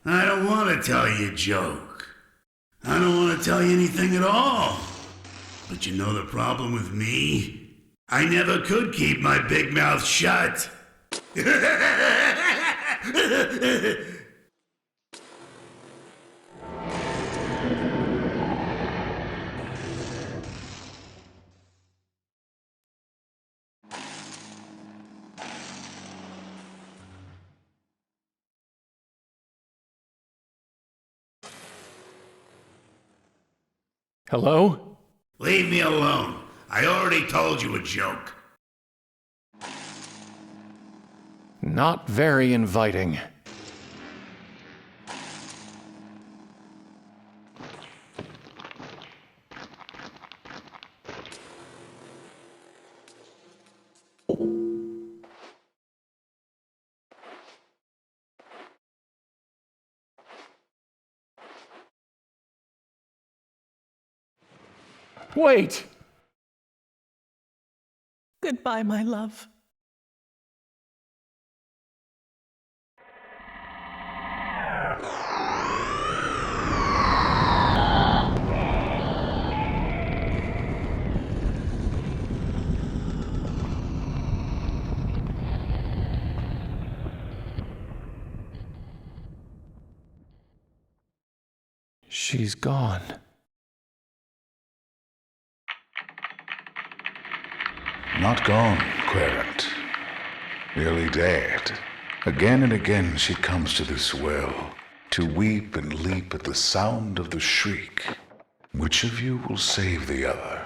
I don't want to tell you a joke. I don't want to tell you anything at all. But you know the problem with me? I never could keep my big mouth shut. Hello? Leave me alone. I already told you a joke. Not very inviting. Wait! Goodbye, my love. She's gone. Not gone, Querent. Nearly dead. Again and again she comes to this well, to weep and leap at the sound of the shriek. Which of you will save the other?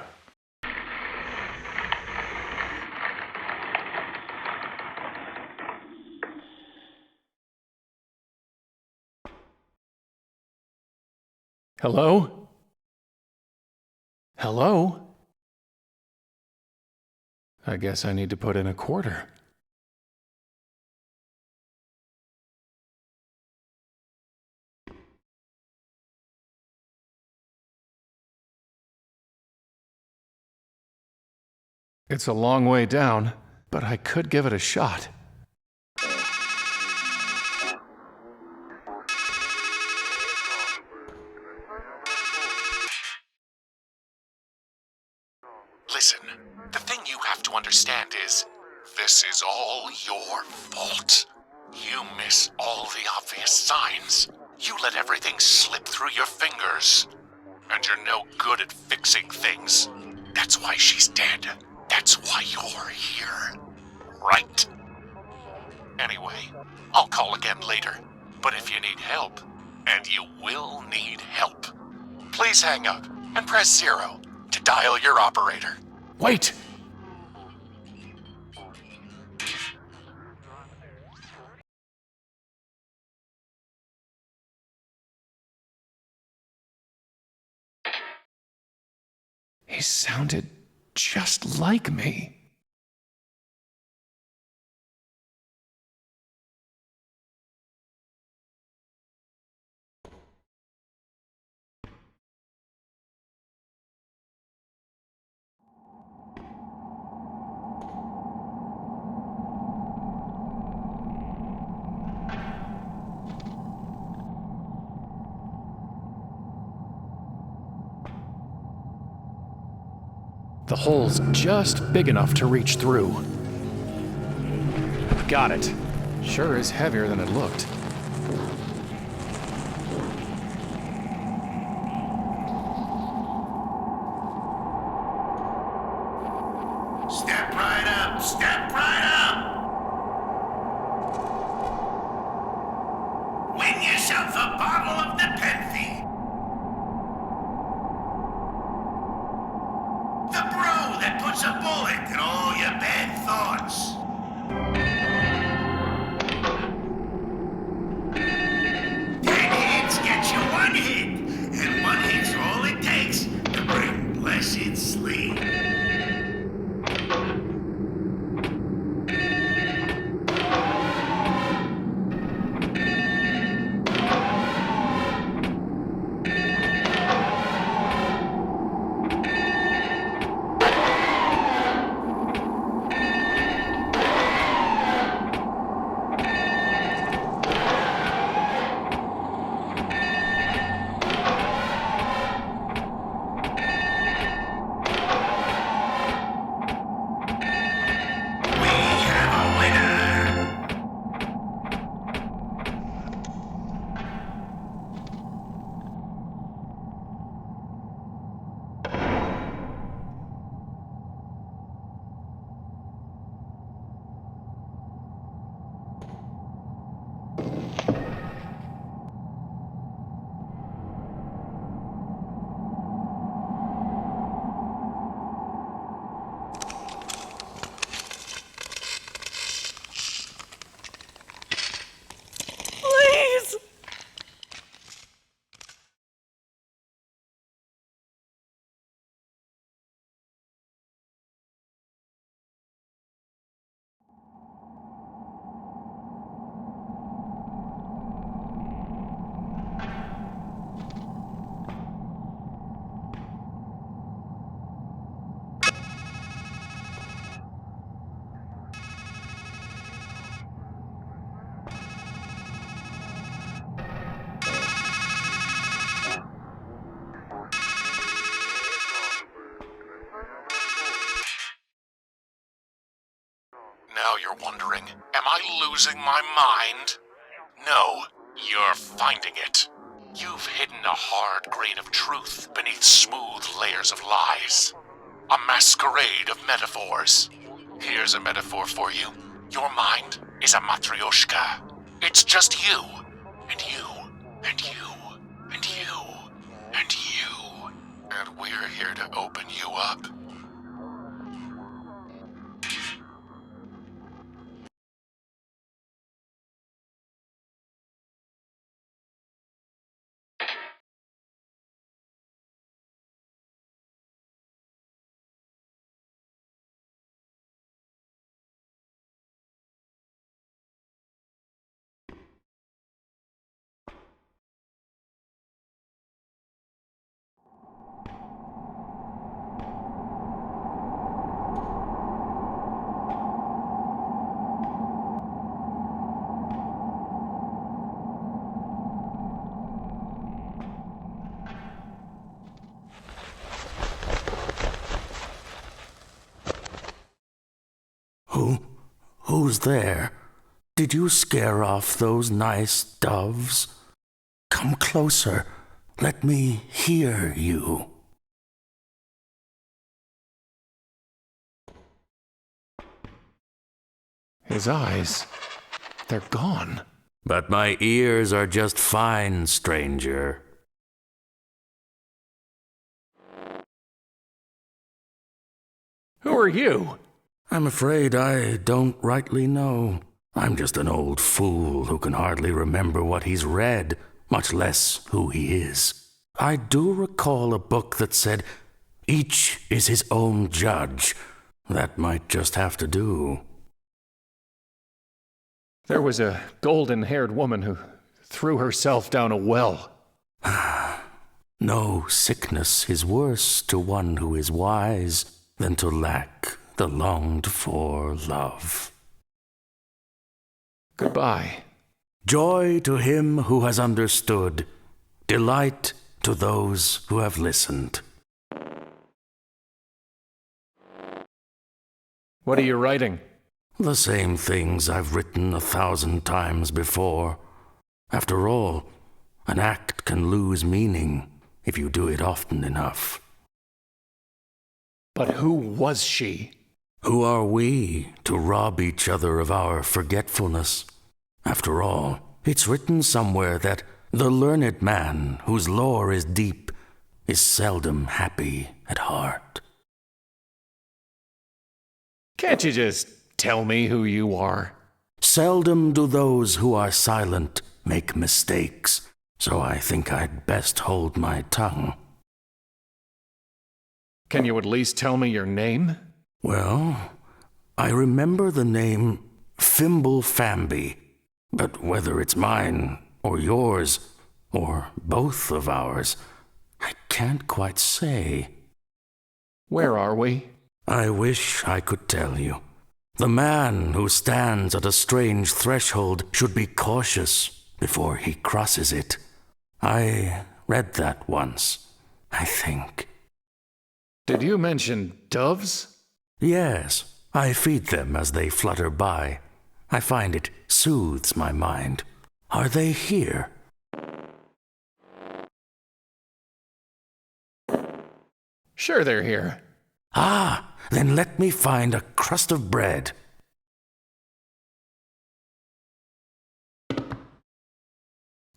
Hello? Hello? I guess I need to put in a quarter. It's a long way down, but I could give it a shot. Listen, the thing you have to understand is, this is all your fault. You miss all the obvious signs. You let everything slip through your fingers. And you're no good at fixing things. That's why she's dead. That's why you're here. Right? Anyway, I'll call again later. But if you need help, and you will need help, please hang up and press 0 to dial your operator. Wait! He sounded just like me. The hole's just big enough to reach through. Got it. Sure is heavier than it looked. Step right up! Step right up! Win yourself a bottle of the Penthy. The brew that puts a bullet in all your bad thoughts. 10 hits get you 1 hit, and 1 hit's all it takes to bring blessed sleep. you're wondering, am I losing my mind? No, you're finding it. You've hidden a hard grain of truth beneath smooth layers of lies. A masquerade of metaphors. Here's a metaphor for you. Your mind is a matryoshka. It's just you, and you, and you, and you, and you. And we're here to open you up. Who's there? Did you scare off those nice doves? Come closer. Let me hear you. His eyes, they're gone. But my ears are just fine, stranger. Who are you? I'm afraid I don't rightly know. I'm just an old fool who can hardly remember what he's read, much less who he is. I do recall a book that said, "Each is his own judge." That might just have to do. There was a golden-haired woman who threw herself down a well. No sickness is worse to one who is wise than to lack the longed-for love. Goodbye. Joy to him who has understood, delight to those who have listened. What are you writing? The same things I've written 1,000 times before. After all, an act can lose meaning if you do it often enough. But who was she? Who are we to rob each other of our forgetfulness? After all, it's written somewhere that the learned man whose lore is deep is seldom happy at heart. Can't you just tell me who you are? Seldom do those who are silent make mistakes, so I think I'd best hold my tongue. Can you at least tell me your name? Well, I remember the name Fimble Famby, but whether it's mine or yours, or both of ours, I can't quite say. Where are we? I wish I could tell you. The man who stands at a strange threshold should be cautious before he crosses it. I read that once, I think. Did you mention doves? Yes, I feed them as they flutter by. I find it soothes my mind. Are they here? Sure they're here. Ah, then let me find a crust of bread.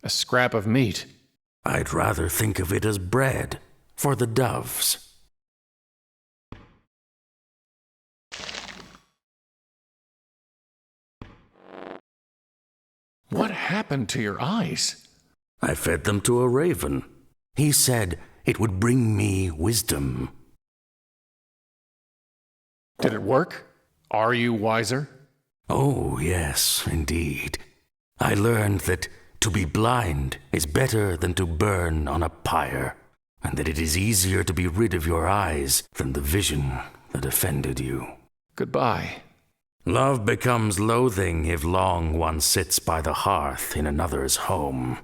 A scrap of meat. I'd rather think of it as bread for the doves. What happened to your eyes? I fed them to a raven. He said it would bring me wisdom. Did it work? Are you wiser? Oh, yes, indeed. I learned that to be blind is better than to burn on a pyre, and that it is easier to be rid of your eyes than the vision that offended you. Goodbye. Love becomes loathing if long one sits by the hearth in another's home.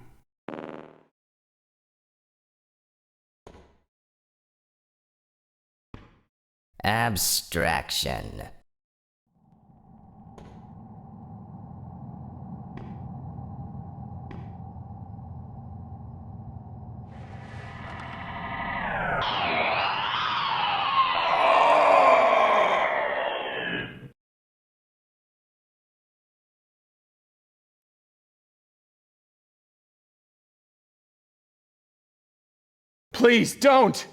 Abstraction. Please, don't!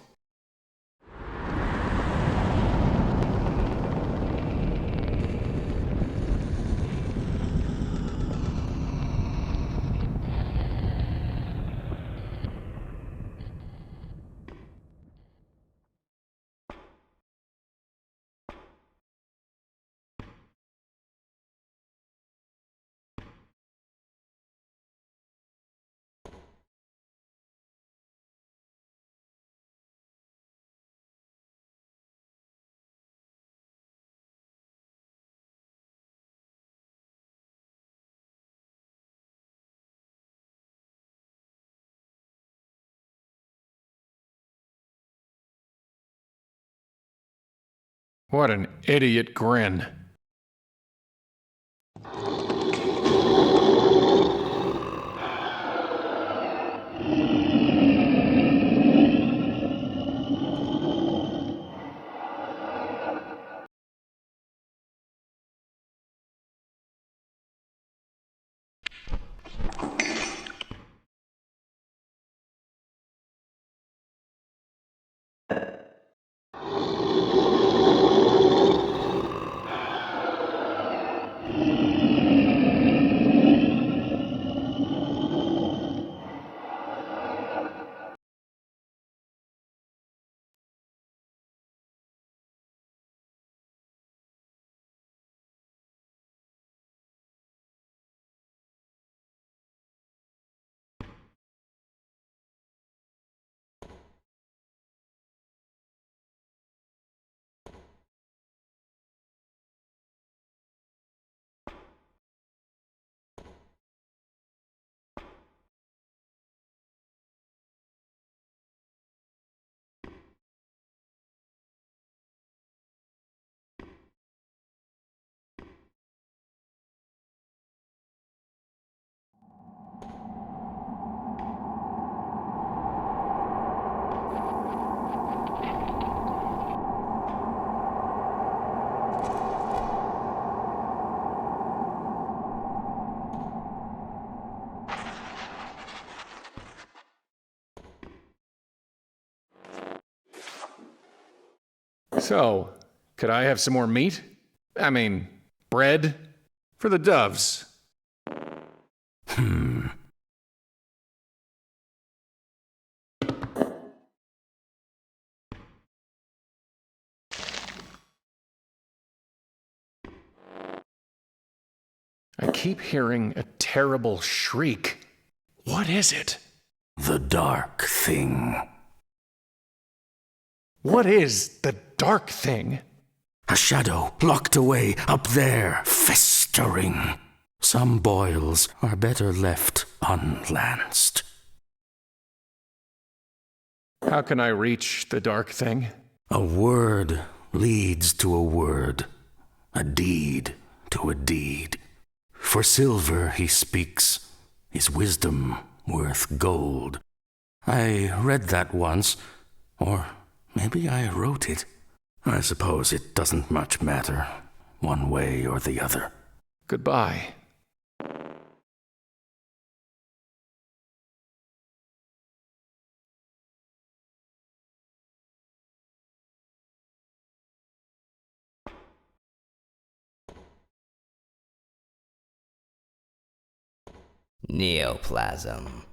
What an idiot grin. So, could I have some more meat? I mean, bread? For the doves. I keep hearing a terrible shriek. What is it? The dark thing. What is the dark thing? A shadow locked away up there, festering. Some boils are better left unlanced. How can I reach the dark thing? A word leads to a word, a deed to a deed. For silver he speaks, his wisdom worth gold. I read that once, or maybe I wrote it. I suppose it doesn't much matter, one way or the other. Goodbye. Neoplasm.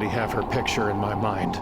already have her picture in my mind.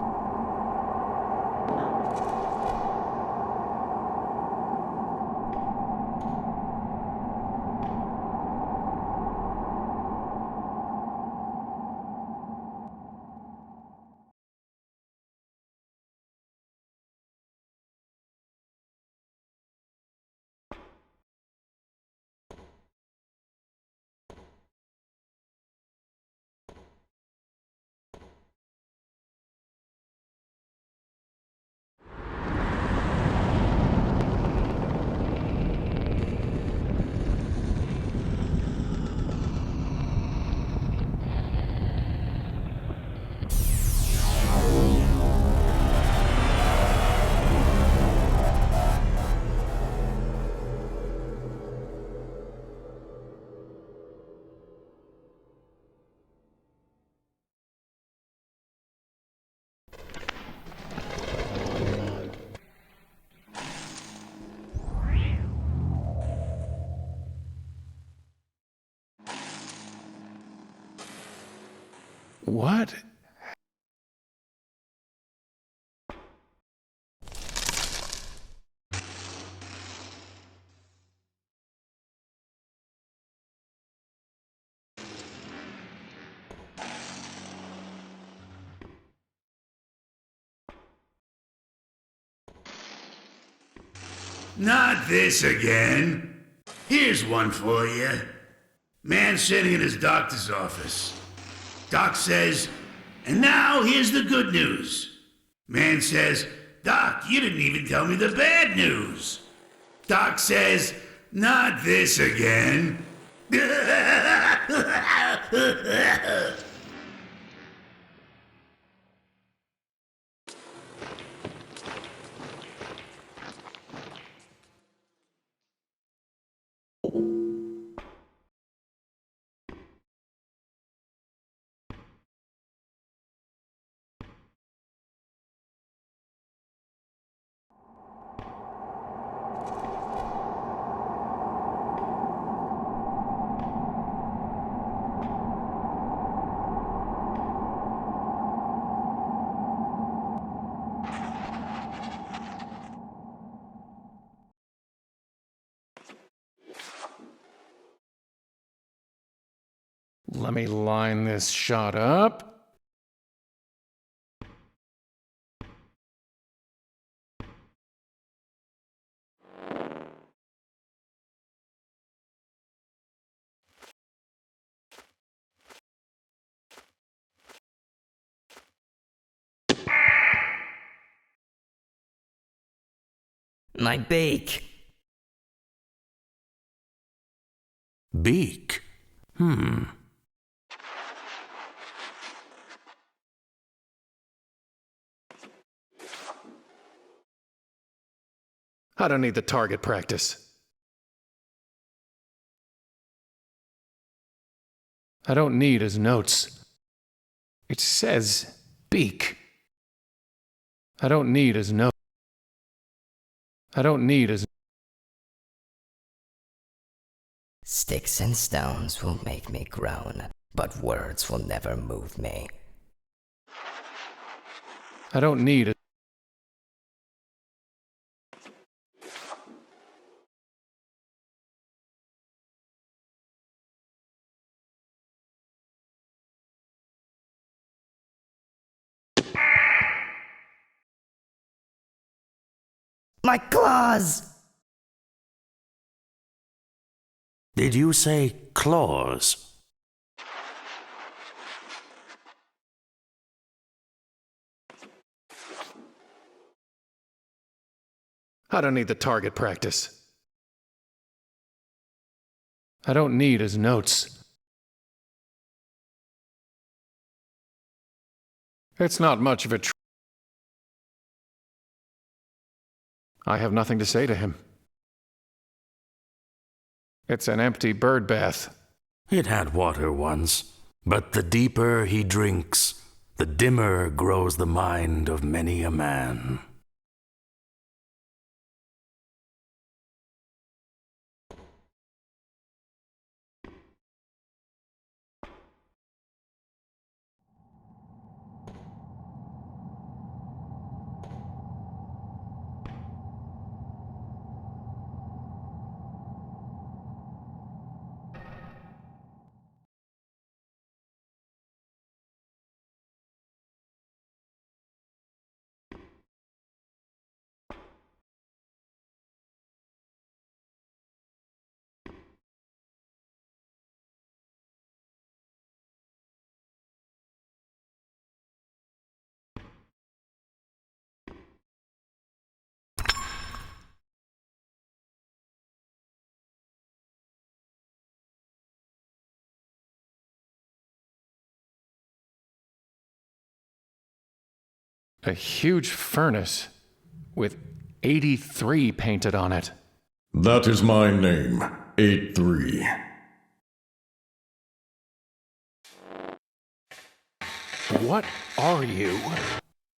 What? Not this again. Here's one for you. Man sitting in his doctor's office. Doc says, and now here's the good news. Man says, Doc, you didn't even tell me the bad news. Doc says, not this again. Let me line this shot up. My beak. Beak? I don't need the target practice. I don't need his notes. It says beak. I don't need his note. I don't need his. Sticks and stones will make me groan, but words will never move me. I don't need it. My claws! Did you say claws? I don't need the target practice. I don't need his notes. It's not much of a I have nothing to say to him. It's an empty bird bath. It had water once, but the deeper he drinks, the dimmer grows the mind of many a man. A huge furnace with 83 painted on it. That is my name, 83. What are you?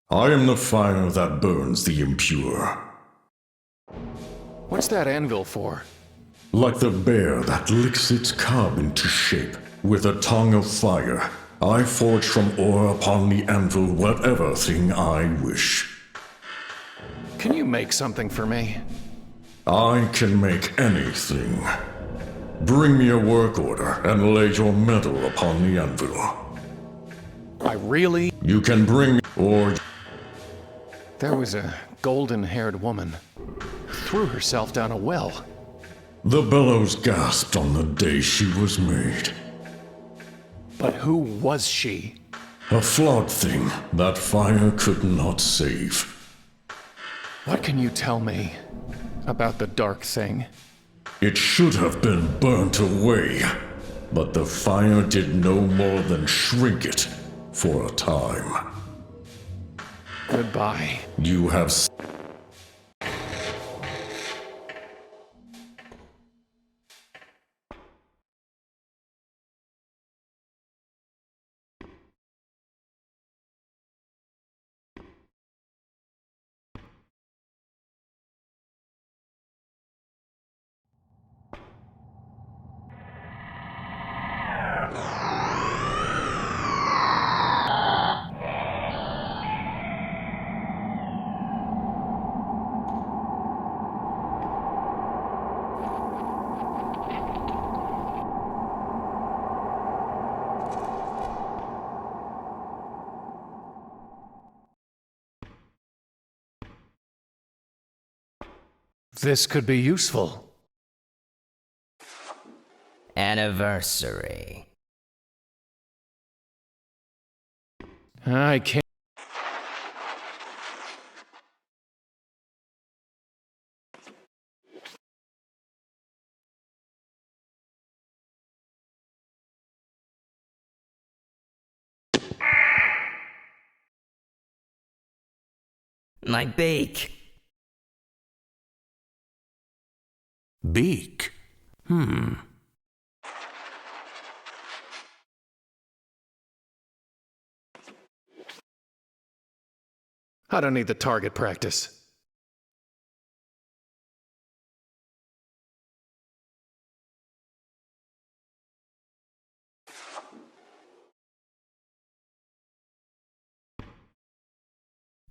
I am the fire that burns the impure. What's that anvil for? Like the bear that licks its cub into shape with a tongue of fire, I forge from ore upon the anvil whatever thing I wish. Can you make something for me? I can make anything. Bring me a work order and lay your metal upon the anvil. I really... You can bring me, or... There was a golden-haired woman who threw herself down a well. The bellows gasped on the day she was made. But who was she? A flawed thing that fire could not save. What can you tell me about the dark thing? It should have been burnt away, but the fire did no more than shrink it for a time. Goodbye. You have This could be useful. Anniversary. I can't... My beak. Beak? I don't need the target practice.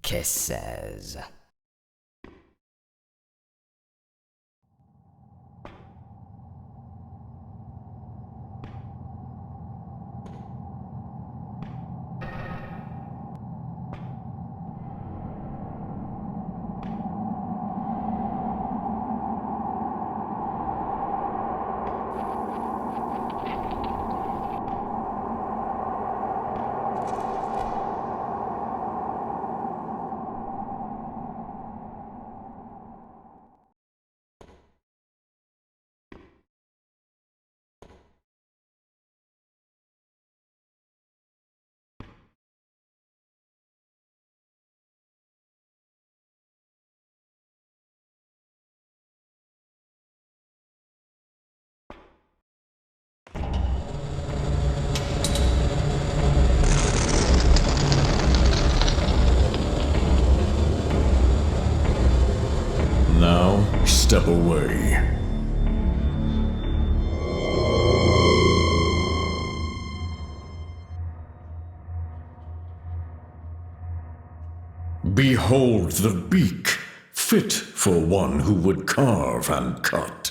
Kisses. now step away. Behold the beak, fit for one who would carve and cut.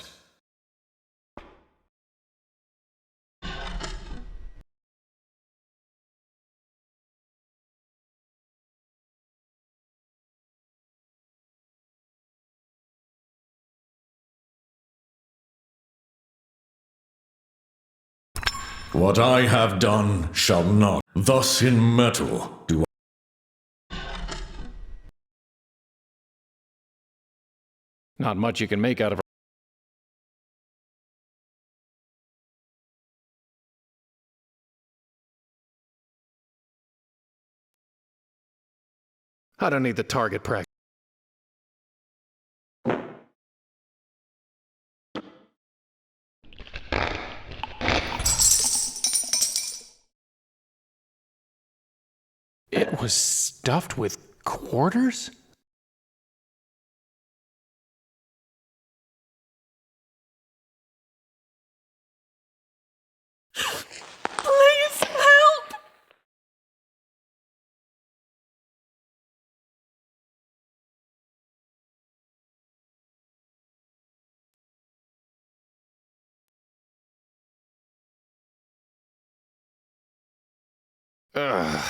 What I have done shall not. Thus in metal do Not much you can make out of I don't need the target practice. It was stuffed with quarters? Please help! Ugh.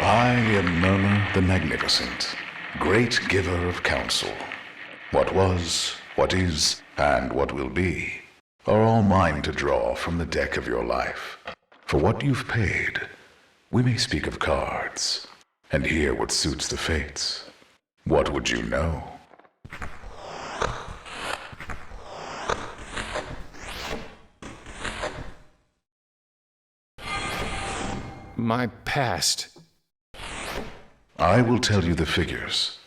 I am Murmur the Magnificent, great giver of counsel. What was, what is, and what will be are all mine to draw from the deck of your life. For what you've paid, we may speak of cards, and hear what suits the fates. What would you know? My past. I will tell you the figures.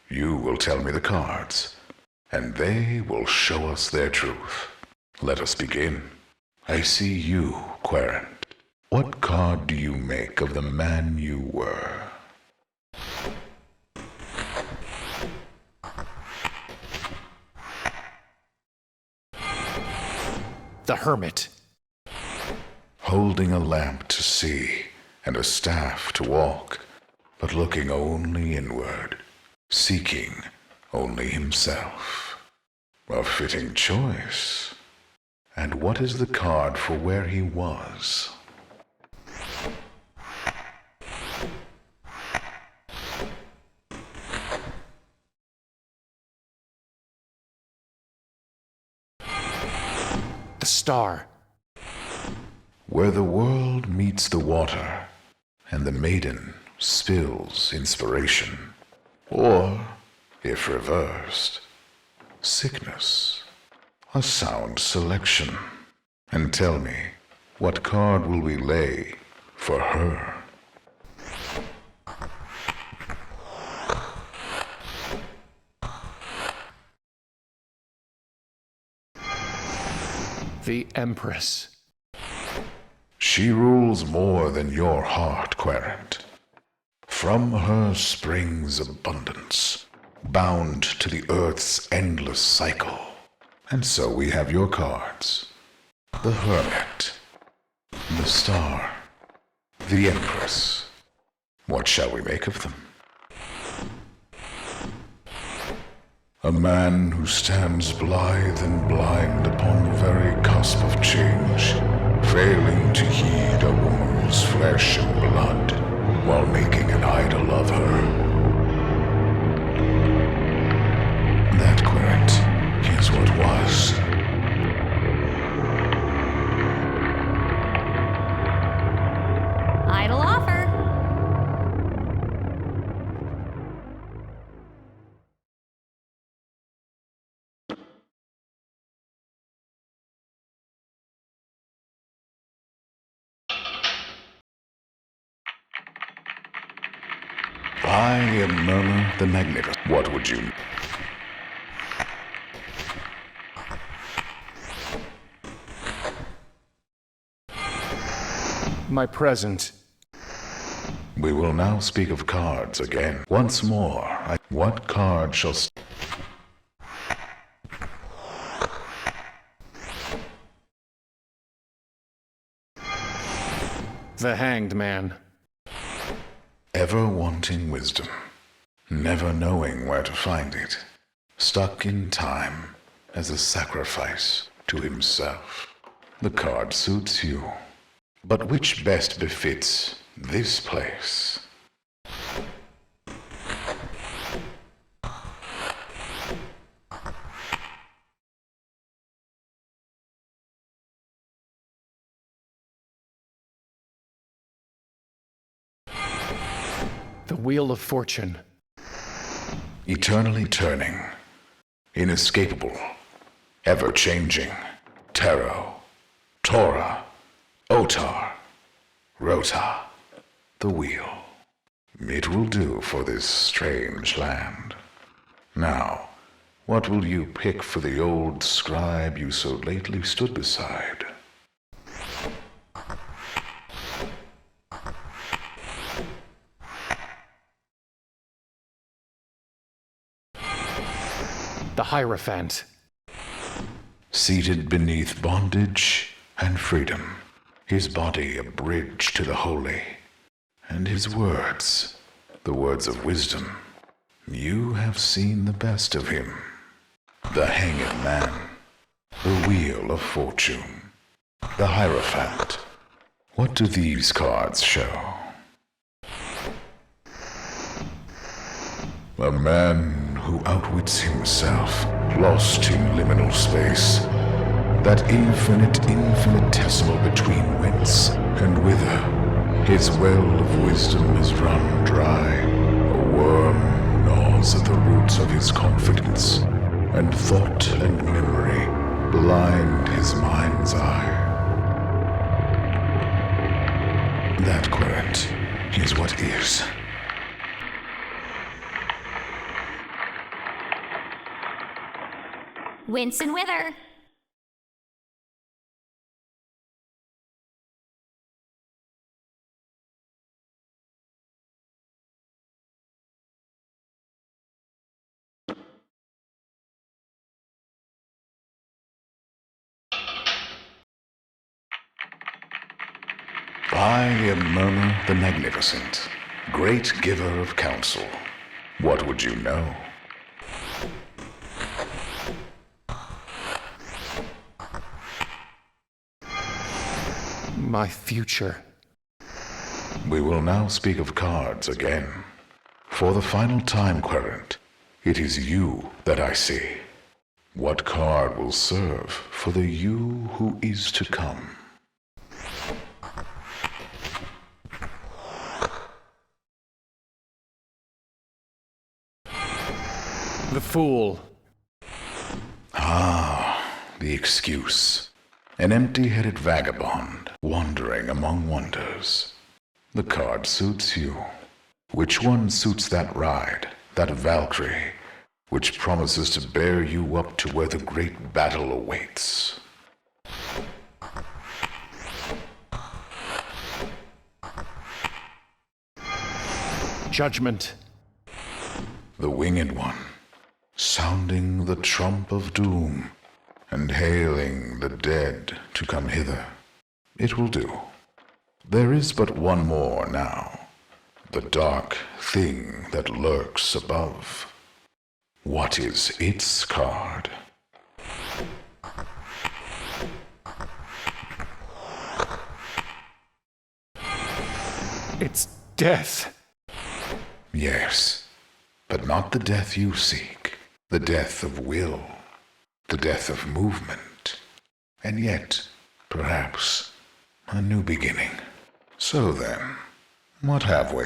You will tell me the cards. And they will show us their truth. Let us begin. I see you, Querent. What card do you make of the man you were? The Hermit. Holding a lamp to see and a staff to walk, but looking only inward, seeking only himself. A fitting choice. And what is the card for where he was? The Star. Where the world meets the water, and the maiden spills inspiration. Or, if reversed, sickness. A sound selection. And tell me, what card will we lay for her? The Empress. She rules more than your heart, Querent. From her springs abundance, bound to the earth's endless cycle. And so we have your cards. The Hermit, the Star, the Empress. What shall we make of them? A man who stands blithe and blind upon the very cusp of change, failing to heed a woman's flesh and blood, while making an idol of her. That, Querent, is what was. Idle offer. I am Murmur the Magnificent. What would you... My present. We will now speak of cards again. Once more, what card shall... The Hanged Man. Ever wanting wisdom, never knowing where to find it, stuck in time as a sacrifice to himself. The card suits you, but which best befits this place? The Wheel of Fortune. Eternally turning, inescapable, ever-changing, tarot, Torah, Otar, Rota, the wheel. It will do for this strange land. Now, what will you pick for the old scribe you so lately stood beside? The Hierophant. Seated beneath bondage and freedom, his body a bridge to the holy, and his words, the words of wisdom. You have seen the best of him. The Hanged Man, the Wheel of Fortune, the Hierophant. What do these cards show? A man who outwits himself, lost in liminal space, that infinitesimal between whence and whither. His well of wisdom has run dry. A worm gnaws at the roots of his confidence, and thought and memory blind his mind's eye. That, Querent, is what is. Wince and wither. I am Murmur the Magnificent, great giver of counsel. What would you know? My future. We will now speak of cards again. For the final time, Querent, it is you that I see. What card will serve for the you who is to come? The Fool. Ah, the excuse. An empty-headed vagabond, wandering among wonders. The card suits you. Which one suits that ride, that Valkyrie, which promises to bear you up to where the great battle awaits? Judgment. The winged one, sounding the trump of doom, and hailing the dead to come hither. It will do. There is but one more now, the dark thing that lurks above. What is its card? It's death. Yes, but not the death you seek, the death of will, the death of movement, and yet, perhaps, a new beginning. So then, what have we?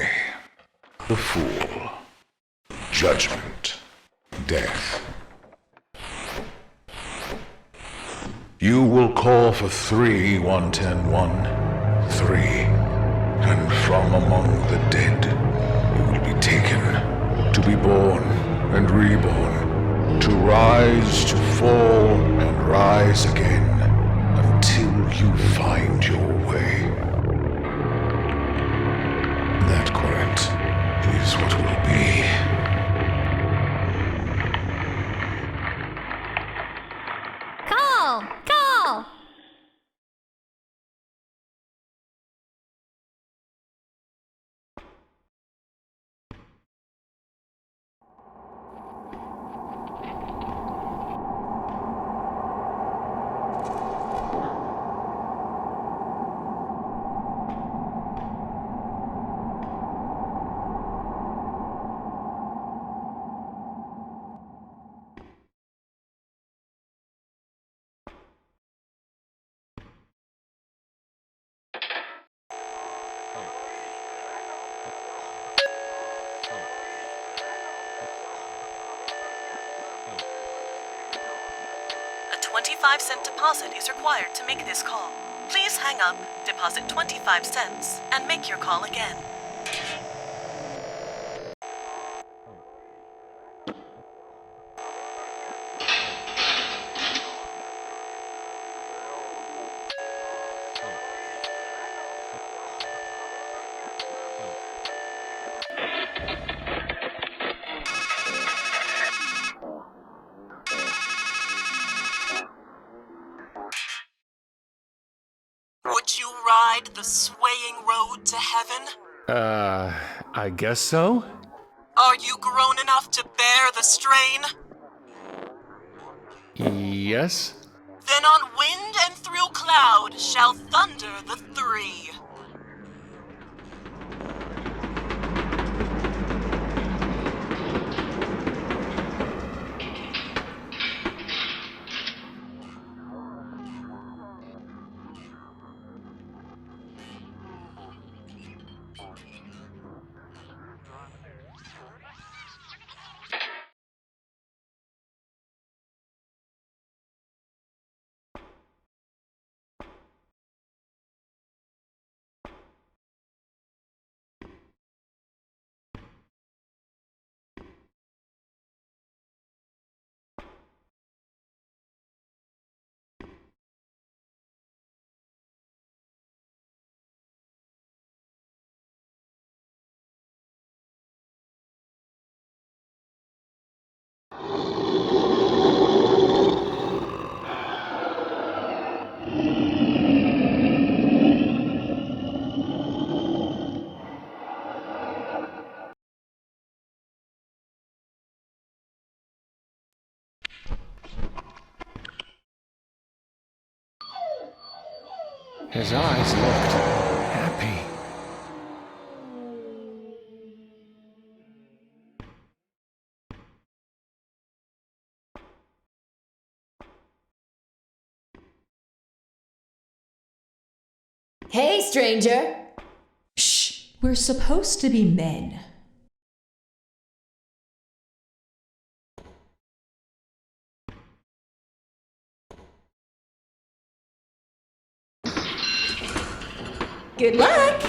The Fool, Judgment, Death. You will call for 3, 110, 1, 3, and from among the dead you will be taken, to be born and reborn, to rise, to fall, and rise again, until you find your way. That 25-cent deposit is required to make this call. Please hang up, deposit 25 cents, and make your call again. Would you ride the swaying road to heaven? I guess so? Are you grown enough to bear the strain? Yes? Then on wind and through cloud shall thunder the three. His eyes looked happy. Hey, stranger! Shh! We're supposed to be men. Good luck!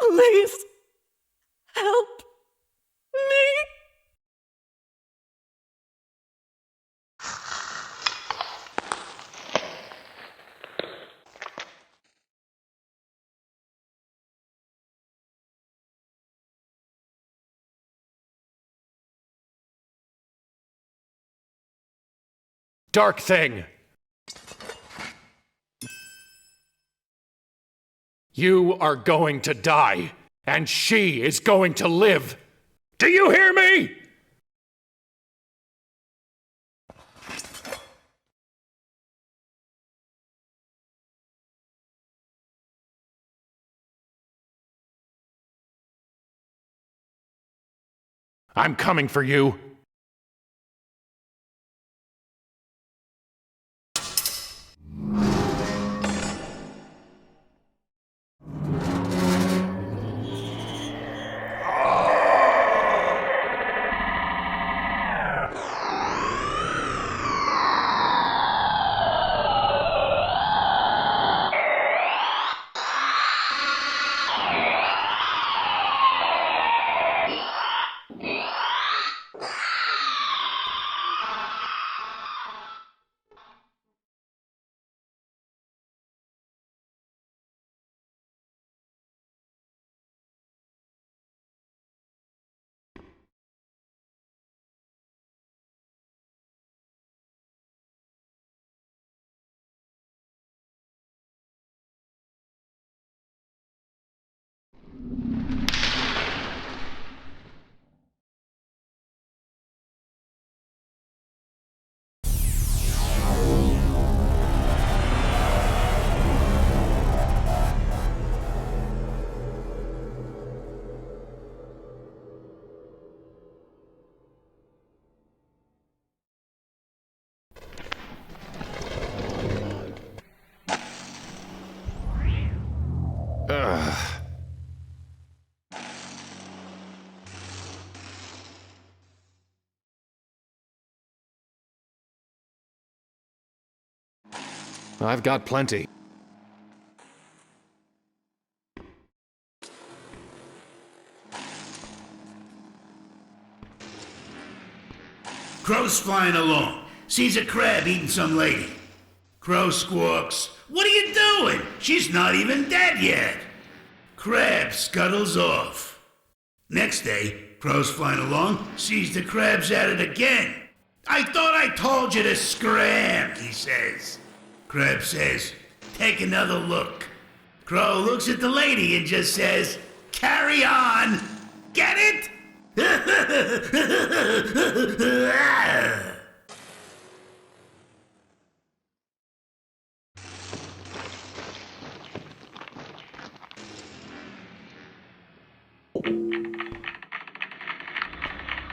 Please, help me. Dark thing! You are going to die, and she is going to live. Do you hear me? I'm coming for you. I've got plenty. Crow's flying along. Sees a crab eating some lady. Crow squawks, "What are you doing? She's not even dead yet." Crab scuttles off. Next day, Crow's flying along, sees the crab's at it again. "I thought I told you to scram," he says. Crab says, "Take another look." Crow looks at the lady and just says, "Carry on." Get it?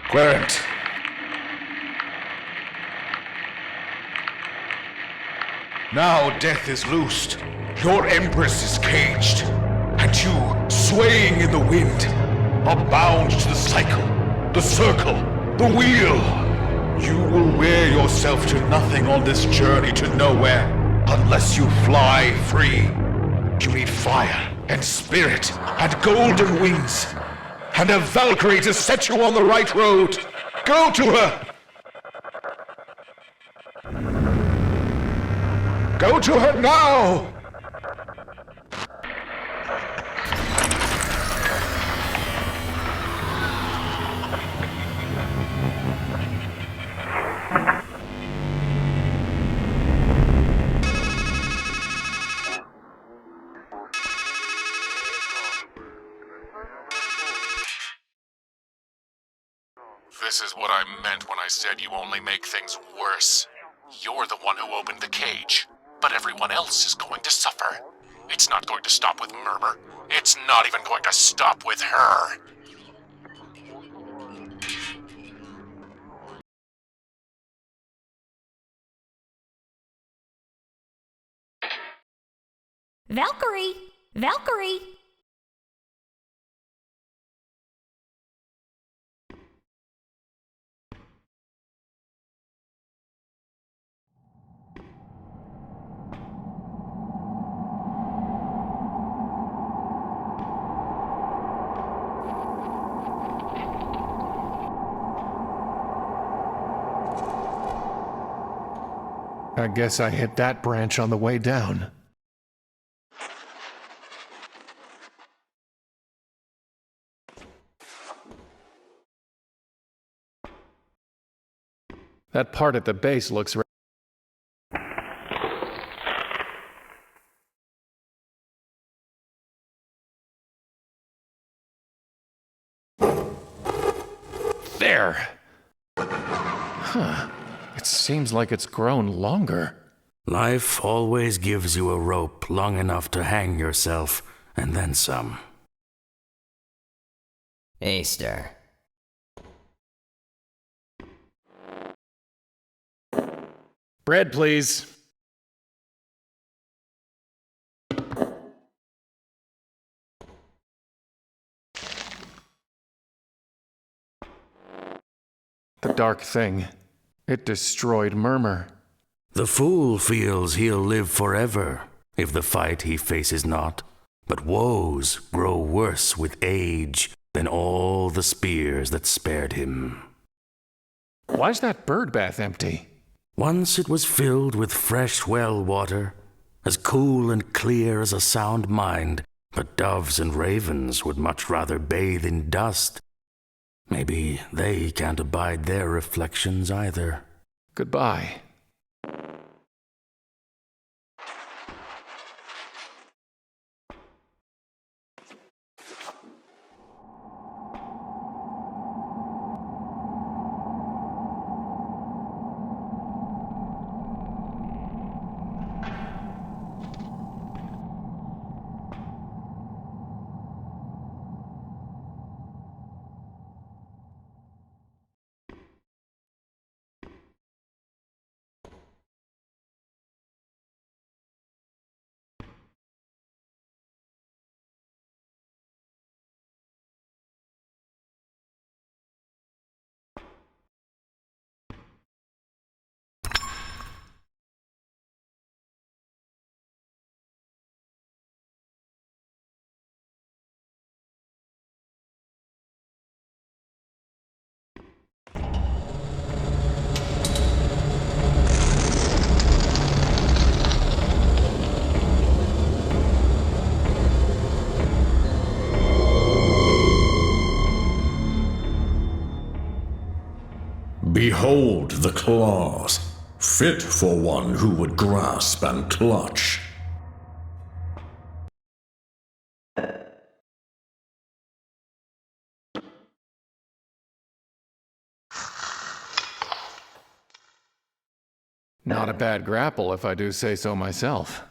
Clarent! Now death is loosed. Your empress is caged. And you, swaying in the wind, are bound to the cycle, the circle, the wheel. You will wear yourself to nothing on this journey to nowhere unless you fly free. You need fire and spirit and golden wings and a Valkyrie to set you on the right road. Go to her! Go to her now! This is what I meant when I said you only make things worse. You're the one who opened the cage, but everyone else is going to suffer. It's not going to stop with Murmur. It's not even going to stop with her. Valkyrie! Valkyrie! I guess I hit that branch on the way down. That part at the base looks there. Huh. It seems like it's grown longer. Life always gives you a rope long enough to hang yourself, and then some. Easter. Bread, please. The dark thing. It destroyed Murmur. The fool feels he'll live forever if the fight he faces not. But woes grow worse with age than all the spears that spared him. Why's that bird bath empty? Once it was filled with fresh well water, as cool and clear as a sound mind, but doves and ravens would much rather bathe in dust. Maybe they can't abide their reflections either. Goodbye. Behold the claws, fit for one who would grasp and clutch. Not a bad grapple, if I do say so myself.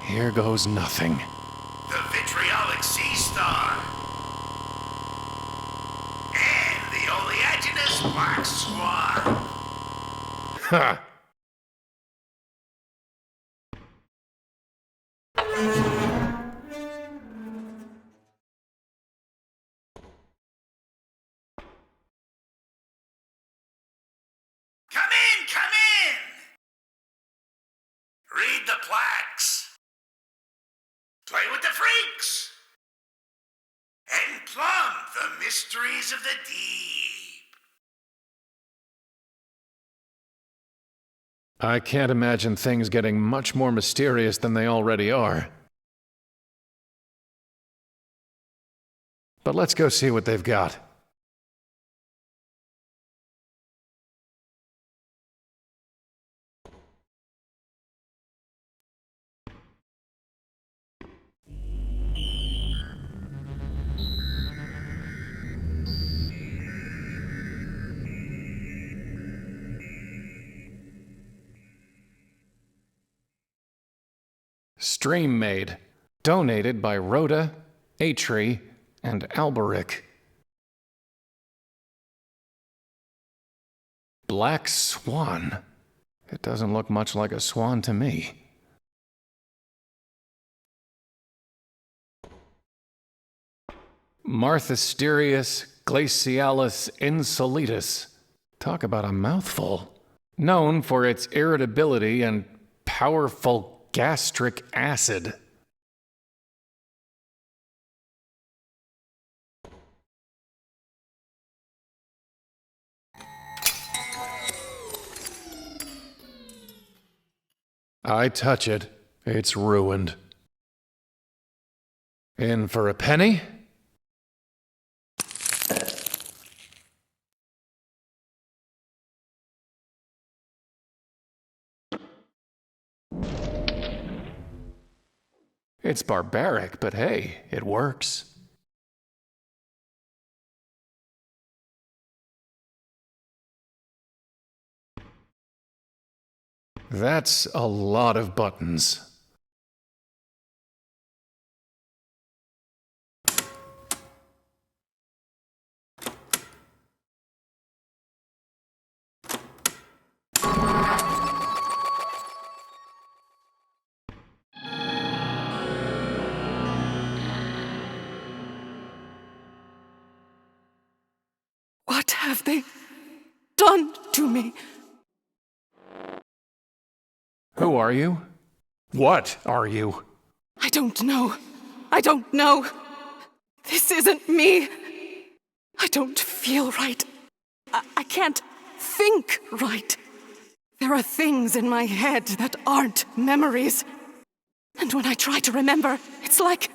Here goes nothing. The vitriolic sea star. And the oleaginous black swan. Ha! Come in, come in! Read the plaques. Play with the freaks. And plumb the mysteries of the deep. I can't imagine things getting much more mysterious than they already are. But let's go see what they've got. Stream Made, donated by Rhoda, Atri, and Alberic. Black Swan. It doesn't look much like a swan to me. Marthasterius glacialis insolitus. Talk about a mouthful. Known for its irritability and powerful gastric acid. I touch it, it's ruined. In for a penny? It's barbaric, but hey, it works. That's a lot of buttons. What have they done to me? Who are you? What are you? I don't know. I don't know. This isn't me. I don't feel right. I can't think right. There are things in my head that aren't memories. And when I try to remember, it's like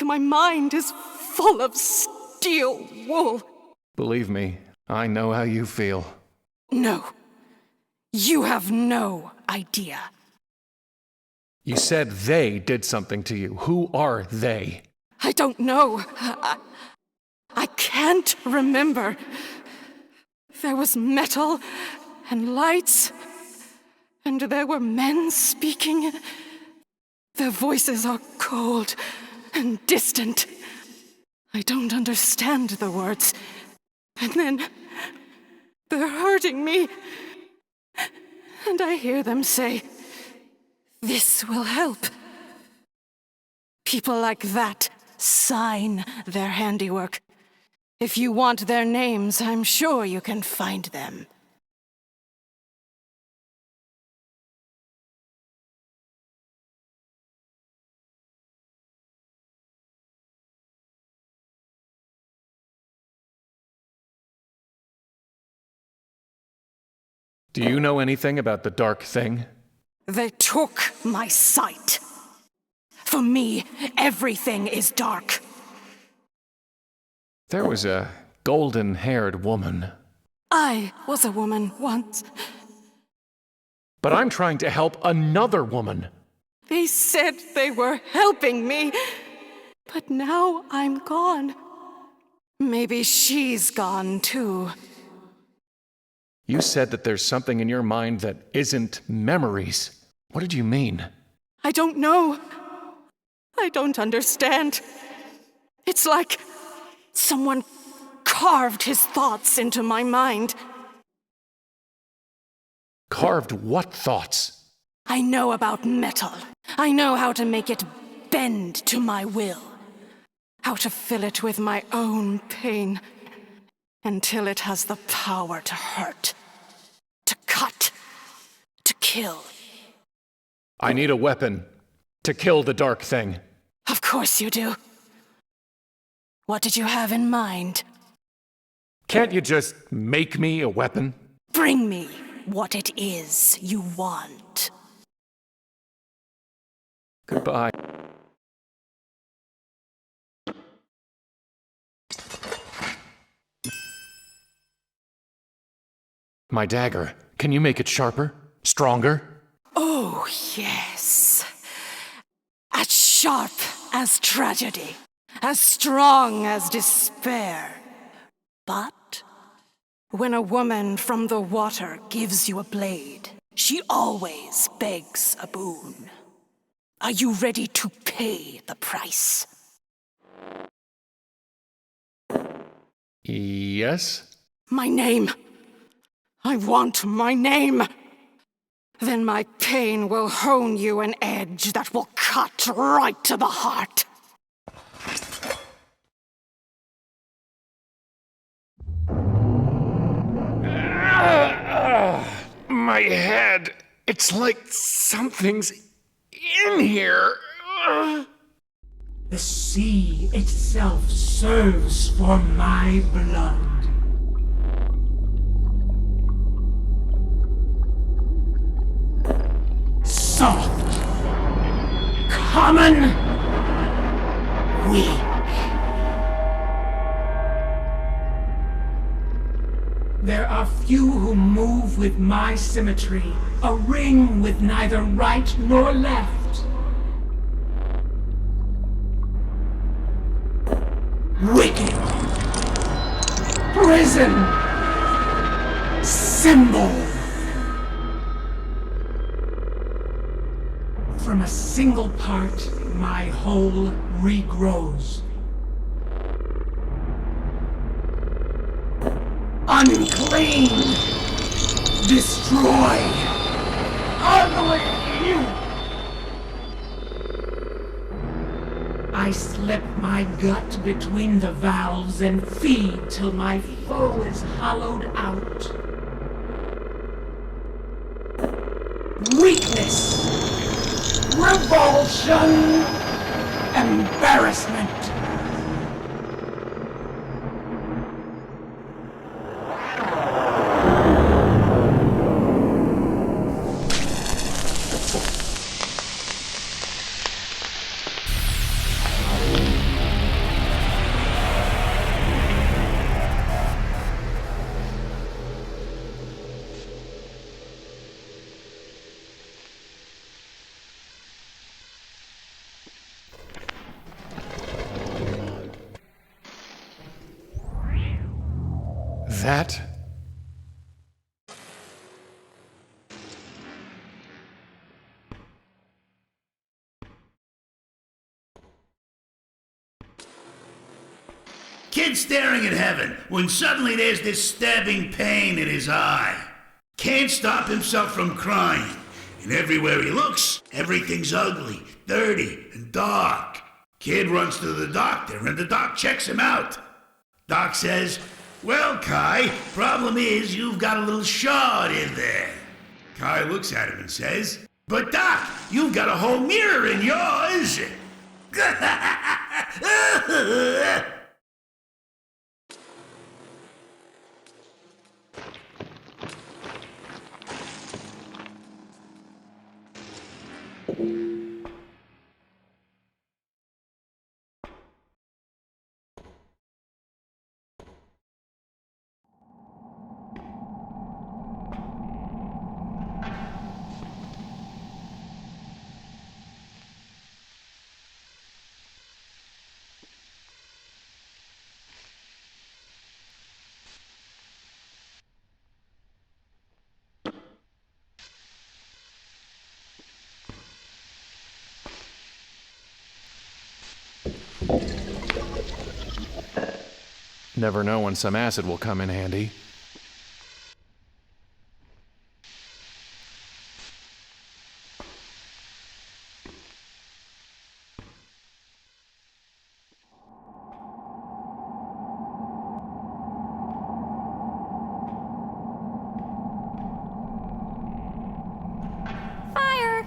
my mind is full of steel wool. Believe me, I know how you feel. No. You have no idea. You said they did something to you. Who are they? I don't know. I can't remember. There was metal and lights, and there were men speaking. Their voices are cold and distant. I don't understand the words. And then they're hurting me. And I hear them say, "This will help." People like that sign their handiwork. If you want their names, I'm sure you can find them. Do you know anything about the Dark Thing? They took my sight. For me, everything is dark. There was a golden-haired woman. I was a woman once. But I'm trying to help another woman. They said they were helping me, but now I'm gone. Maybe she's gone too. You said that there's something in your mind that isn't memories. What did you mean? I don't know. I don't understand. It's like someone carved his thoughts into my mind. Carved what thoughts? I know about metal. I know how to make it bend to my will. How to fill it with my own pain until it has the power to hurt, to cut, to kill. I need a weapon to kill the Dark Thing. Of course you do. What did you have in mind? Can't you just make me a weapon? Bring me what it is you want. Goodbye. My dagger. Can you make it sharper? Stronger? Oh, yes. As sharp as tragedy. As strong as despair. But when a woman from the water gives you a blade, she always begs a boon. Are you ready to pay the price? Yes? My name. I want my name. Then my pain will hone you an edge that will cut right to the heart. My head. It's like something's in here. The sea itself serves for my blood. Soft, common, weak. There are few who move with my symmetry, a ring with neither right nor left. Wicked. Prison. Symbol. From a single part, my whole regrows. Unclean! Destroy! Ugly! I slip my gut between the valves and feed till my foe is hollowed out. Weakness! Revulsion! Embarrassment! That? Kid staring at heaven when suddenly there's this stabbing pain in his eye. Can't stop himself from crying. And everywhere he looks, everything's ugly, dirty, and dark. Kid runs to the doctor and the doc checks him out. Doc says, well, Kai, problem is you've got a little shard in there. Kai looks at him and says, but Doc, you've got a whole mirror in yours. Never know when some acid will come in handy. Fire!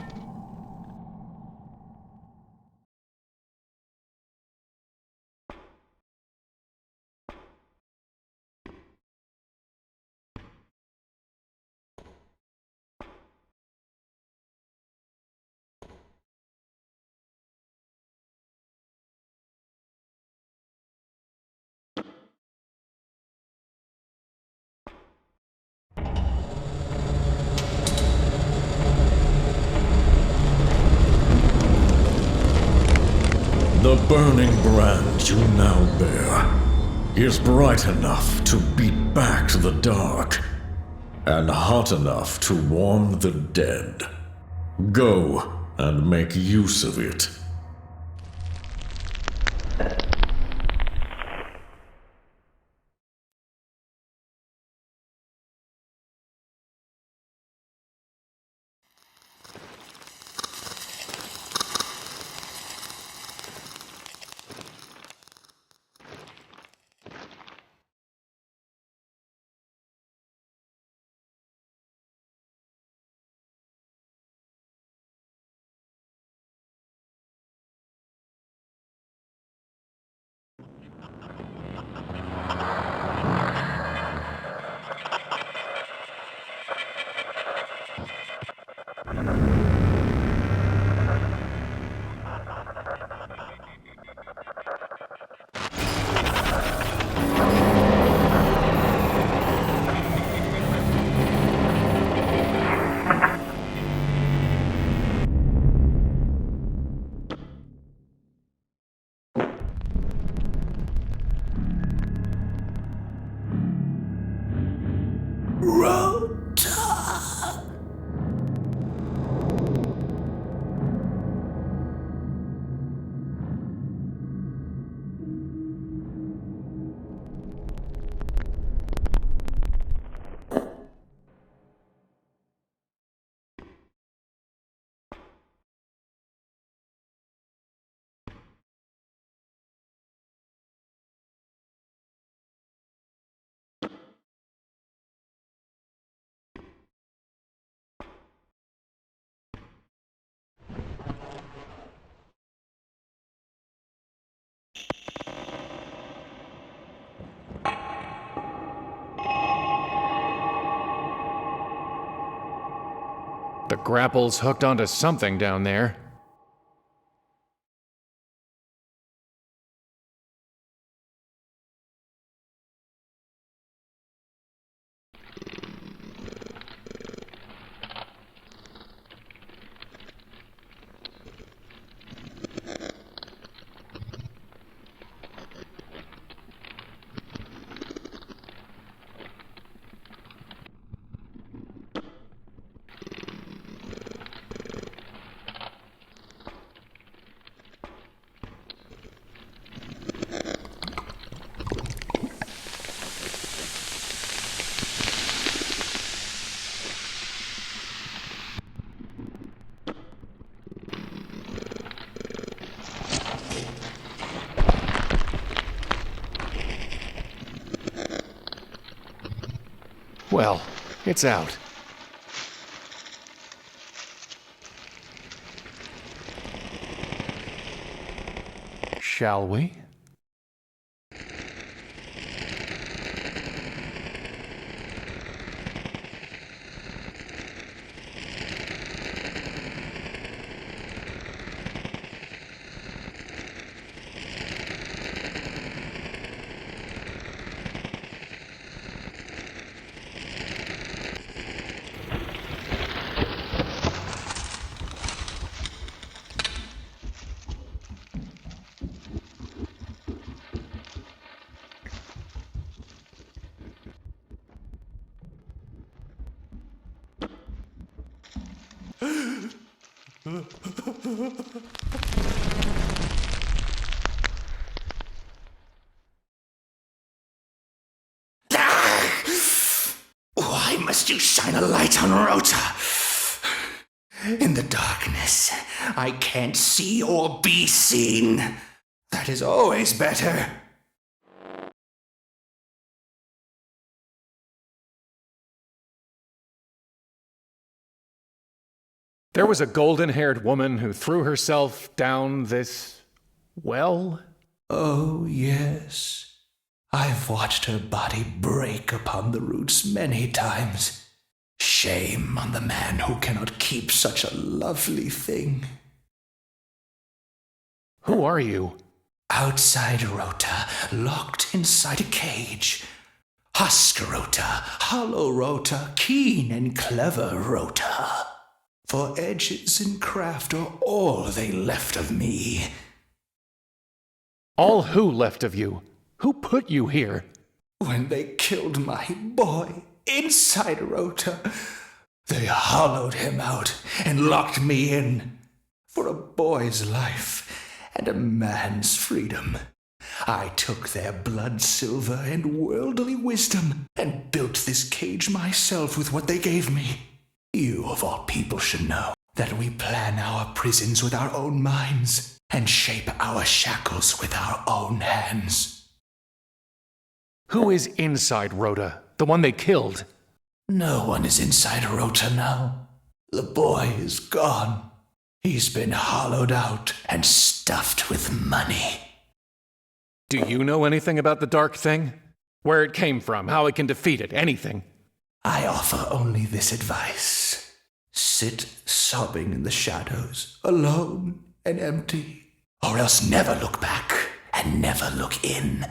The burning brand you now bear is bright enough to beat back the dark, and hot enough to warm the dead. Go and make use of it. The grapple's hooked onto something down there. Well, it's out. Shall we? Why must you shine a light on Rota? In the darkness, I can't see or be seen. That is always better. There was a golden-haired woman who threw herself down this well? Oh, yes. I've watched her body break upon the roots many times. Shame on the man who cannot keep such a lovely thing. Who are you? Outside Rota, locked inside a cage. Husk Rota, hollow Rota, keen and clever Rota. For edges and craft are all they left of me. All who left of you? Who put you here? When they killed my boy inside Rota, they hollowed him out and locked me in. For a boy's life and a man's freedom, I took their blood silver and worldly wisdom and built this cage myself with what they gave me. You, of all people, should know that we plan our prisons with our own minds and shape our shackles with our own hands. Who is inside Rhoda, the one they killed? No one is inside Rota now. The boy is gone. He's been hollowed out and stuffed with money. Do you know anything about the Dark Thing? Where it came from, how it can defeat it, anything? I offer only this advice. Sit sobbing in the shadows, alone and empty, or else never look back and never look in.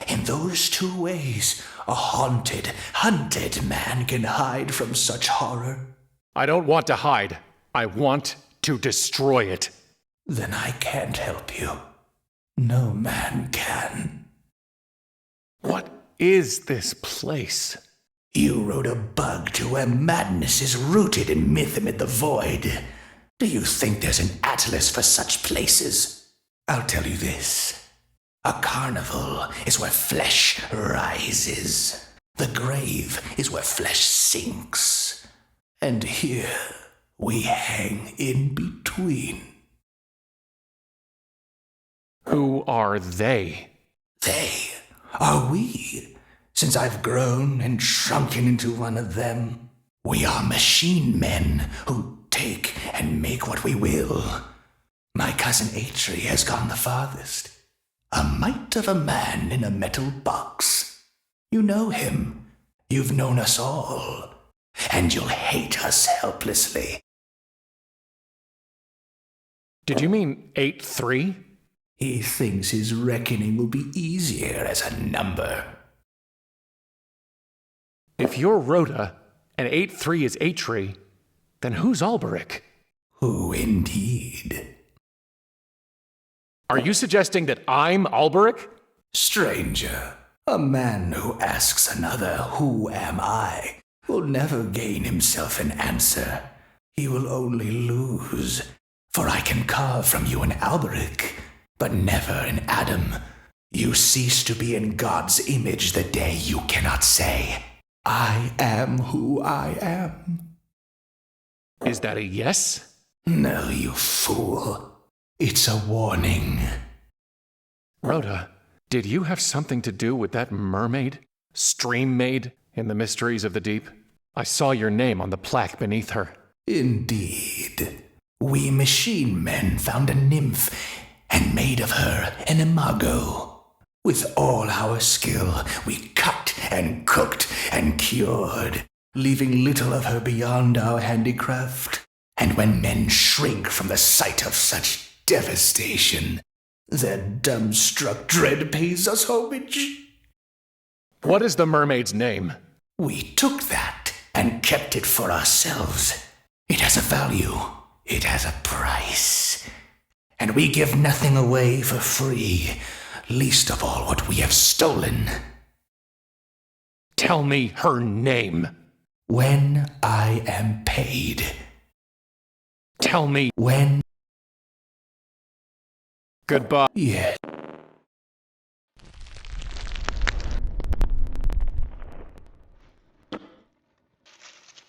In those two ways, a haunted, hunted man can hide from such horror. I don't want to hide. I want to destroy it. Then I can't help you. No man can. What is this place? You rode a bug to where madness is rooted in myth amid the void. Do you think there's an atlas for such places? I'll tell you this. A carnival is where flesh rises. The grave is where flesh sinks. And here we hang in between. Who are they? They are we. Since I've grown and shrunken into one of them, we are machine men who take and make what we will. My cousin Atri has gone the farthest. A mite of a man in a metal box. You know him. You've known us all. And you'll hate us helplessly. Did you mean 8-3? He thinks his reckoning will be easier as a number. If you're Rhoda and 8-3 is Atri, then who's Alberic? Who indeed? Are you suggesting that I'm Alberic? Stranger, a man who asks another, "Who am I?" will never gain himself an answer. He will only lose. For I can carve from you an Alberic, but never an Adam. You cease to be in God's image the day you cannot say, "I am who I am." Is that a yes? No, you fool. It's a warning. Rhoda, did you have something to do with that mermaid, stream maid, in the mysteries of the deep? I saw your name on the plaque beneath her. Indeed. We machine men found a nymph and made of her an imago. With all our skill, we cut and cooked and cured, leaving little of her beyond our handicraft. And when men shrink from the sight of such devastation, their dumbstruck dread pays us homage. What is the mermaid's name? We took that and kept it for ourselves. It has a value. It has a price. And we give nothing away for free, least of all what we have stolen. Tell me her name. When I am paid. Tell me when. Goodbye. Yes.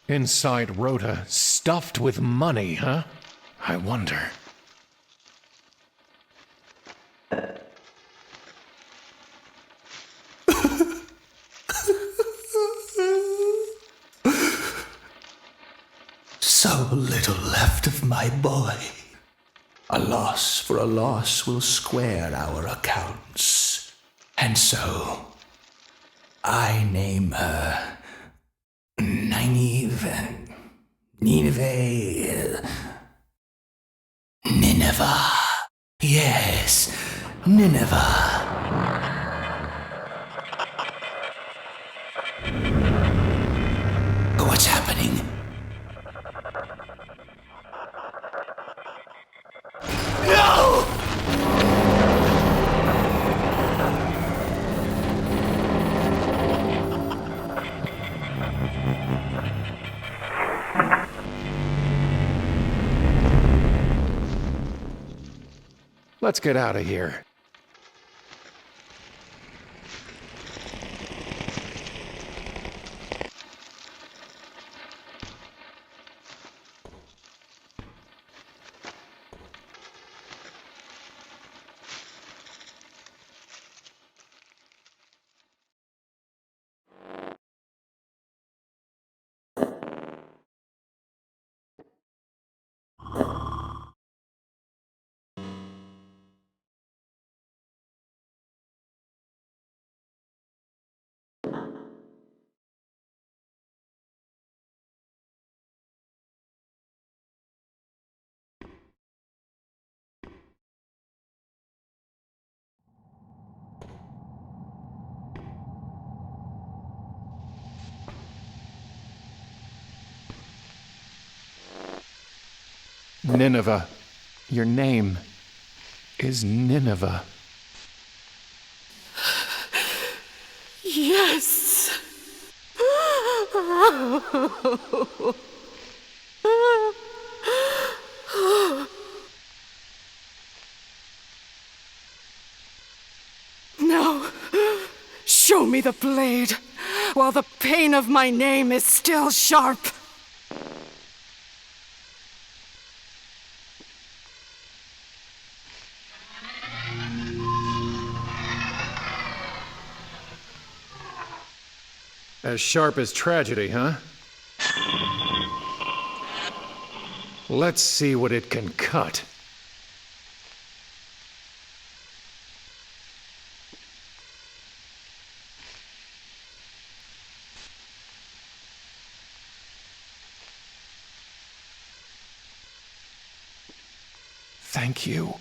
Inside Rhoda, stuffed with money, huh? I wonder. So little left of my boy. A loss for a loss will square our accounts. And so, I name her Nineveh. Yes, Nineveh. What's happening? No! Let's get out of here. Nineveh. Your name is Nineveh. Yes. Now, show me the blade, while the pain of my name is still sharp. As sharp as tragedy, huh? Let's see what it can cut. Thank you.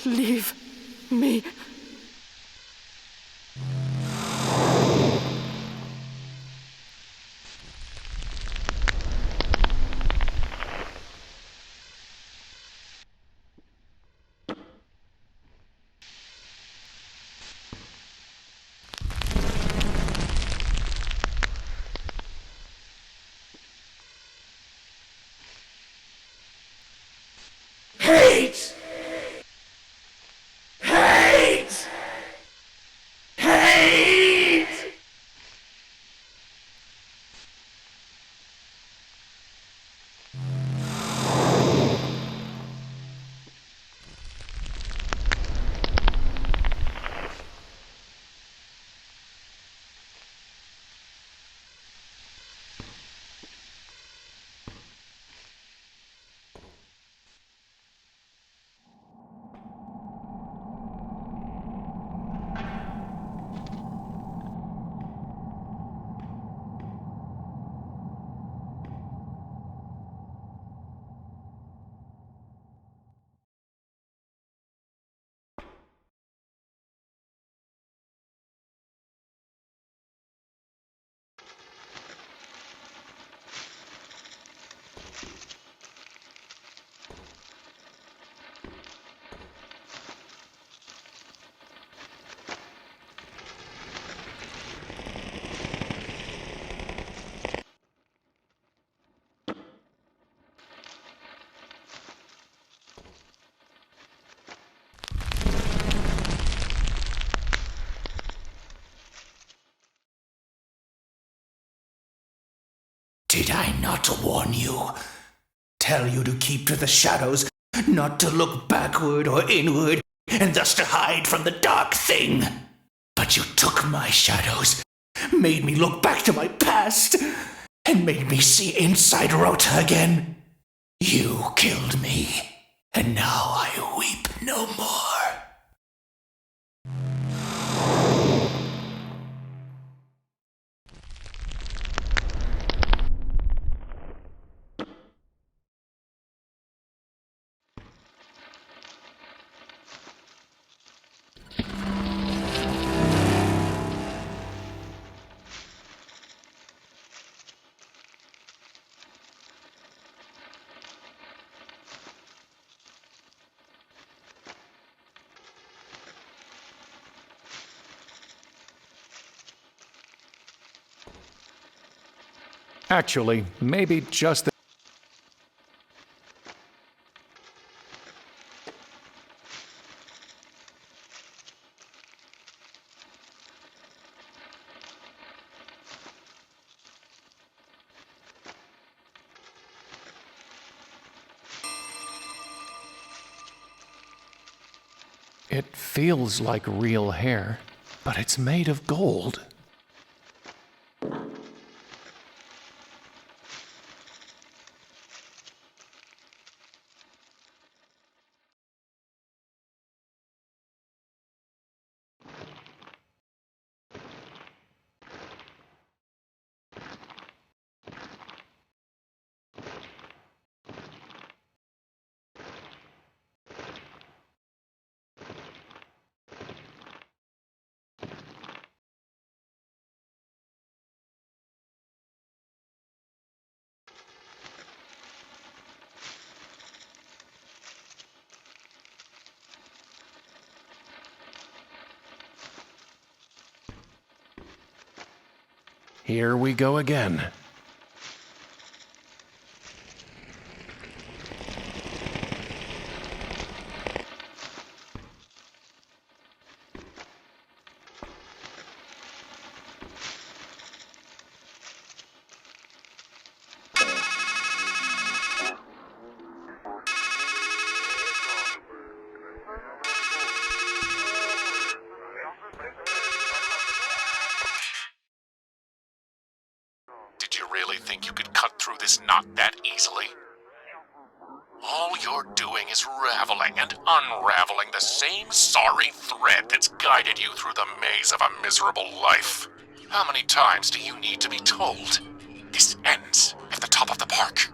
Leave me. Hate! Hate! Hate! Did I not warn you? Tell you to keep to the shadows, not to look backward or inward, and thus to hide from the dark thing. But you took my shadows, made me look back to my past, and made me see inside Rota again. You killed me, and now I weep no more. Actually, maybe just It feels like real hair, but it's made of gold. Here we go again. Did you really think you could cut through this knot that easily? All you're doing is raveling and unraveling the same sorry thread that's guided you through the maze of a miserable life. How many times do you need to be told? This ends at the top of the park.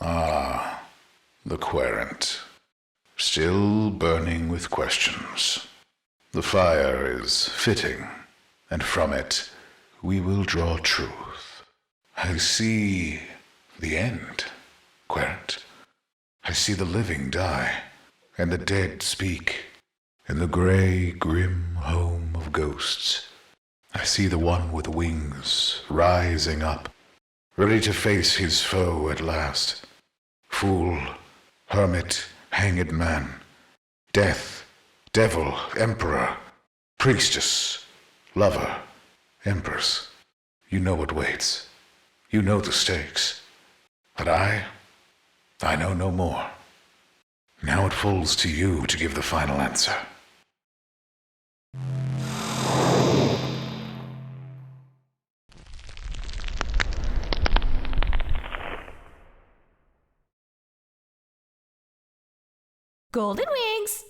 Ah, the querent. still burning with questions. The fire is fitting, and from it we will draw truth. I see the end, Querent. I see the living die, and the dead speak. In the grey, grim home of ghosts, I see the one with wings rising up, ready to face his foe at last. Fool, hermit, hanged man, death, devil, emperor, priestess, lover, empress. You know what waits. You know the stakes. But I know no more. Now it falls to you to give the final answer. Golden Wings!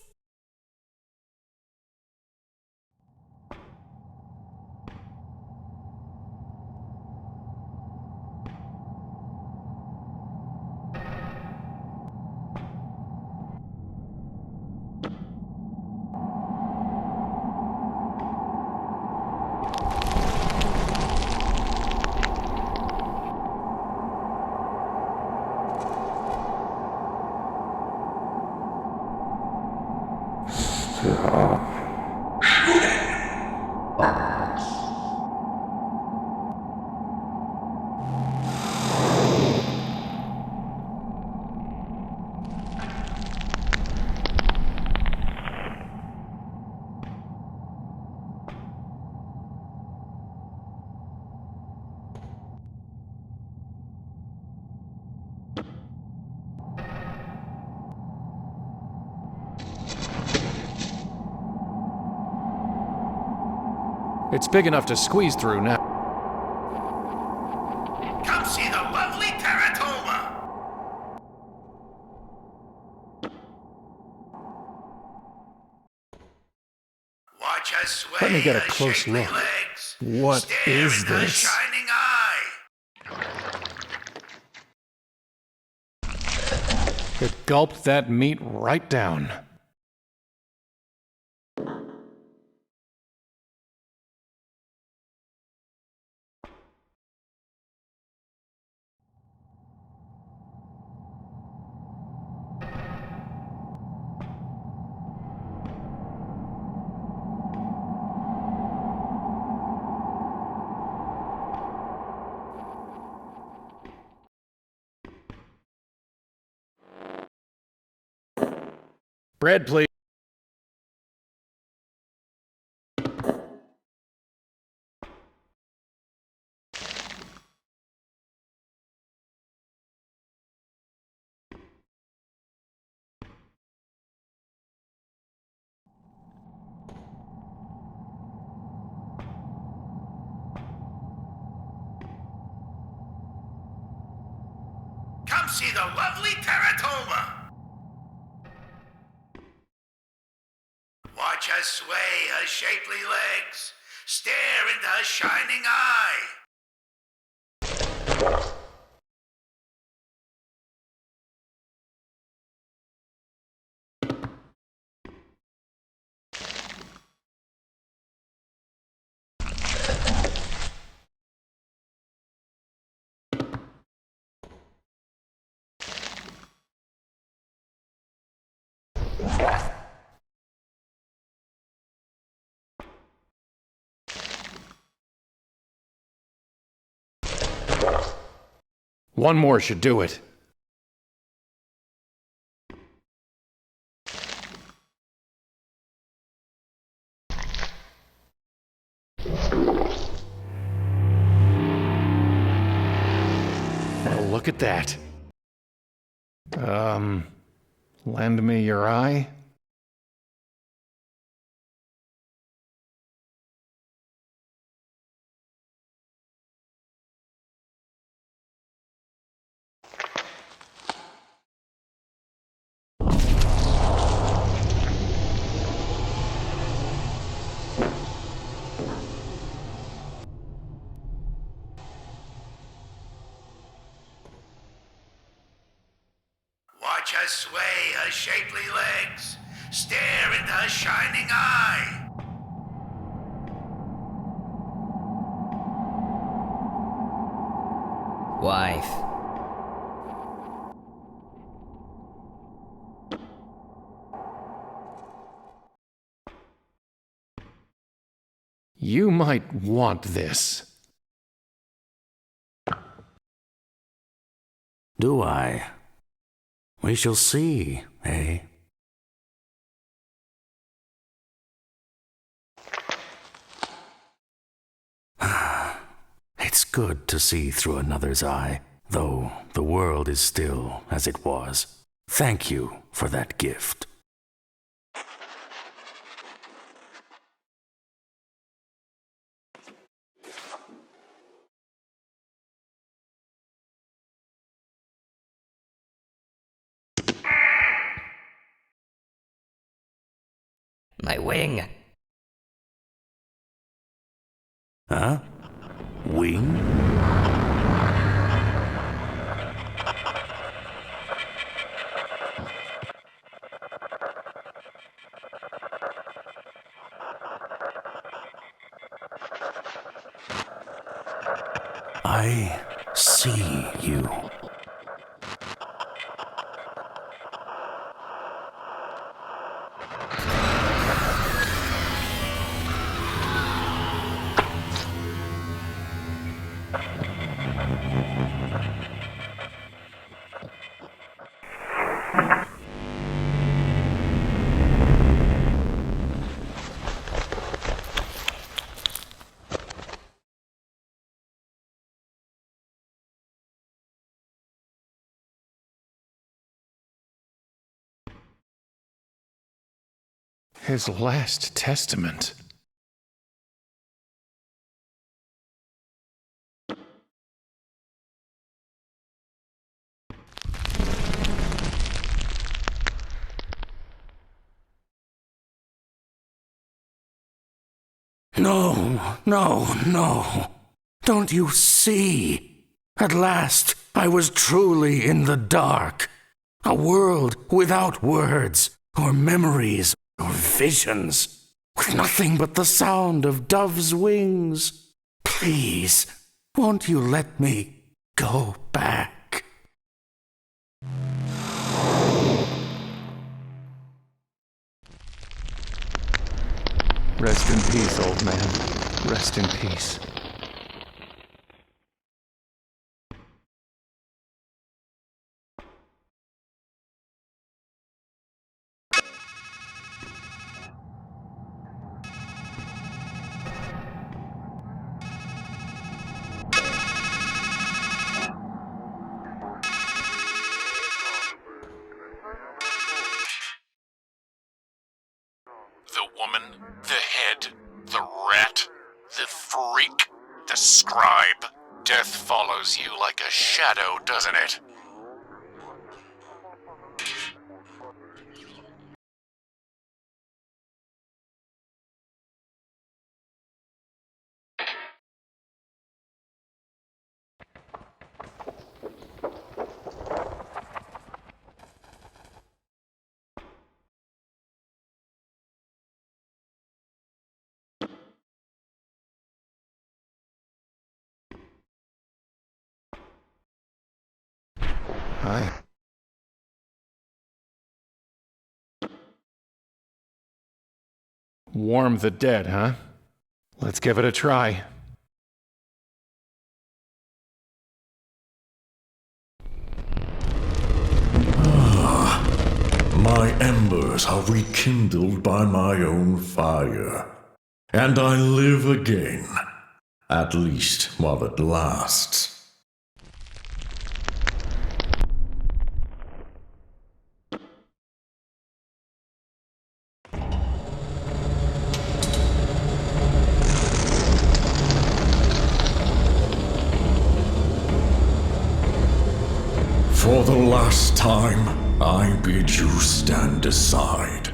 It's big enough to squeeze through now. Come see the lovely teratoma! Watch us sway. Let me get a her close shapely look. legs. What Stare is into her this? shining eye. It gulped that meat right down. Bread, please. Come see the lovely teratoma. Watch her sway her shapely legs. Stare into her shining eye. One more should do it. Well, look at that. Lend me your eye? Watch Watch her sway her shapely legs. Stare into her shining eye. Wife. You might want this. Do I? We shall see, eh? It's good to see through another's eye, though the world is still as it was. Thank you for that gift. My wing. Huh? Wing? I see you. His last testament. No, no, no. Don't you see? At last, I was truly in the dark. A world without words, or memories, or visions, with nothing but the sound of doves' wings. Please, won't you let me go back? Rest in peace, old man. Rest in peace. The woman, the head, the rat, the freak, the scribe. Death follows you like a shadow, doesn't it? Hi. Warm the dead, huh? Let's give it a try. My embers are rekindled by my own fire, and I live again, at least while it lasts. For the last time, I bid you stand aside.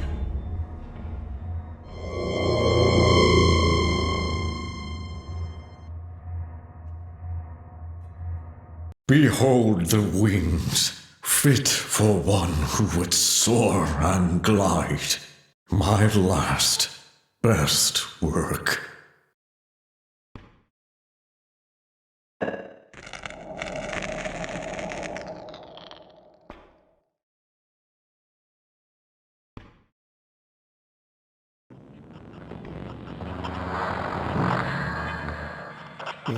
Behold the wings, Fit for one who would soar and glide. My last, best work.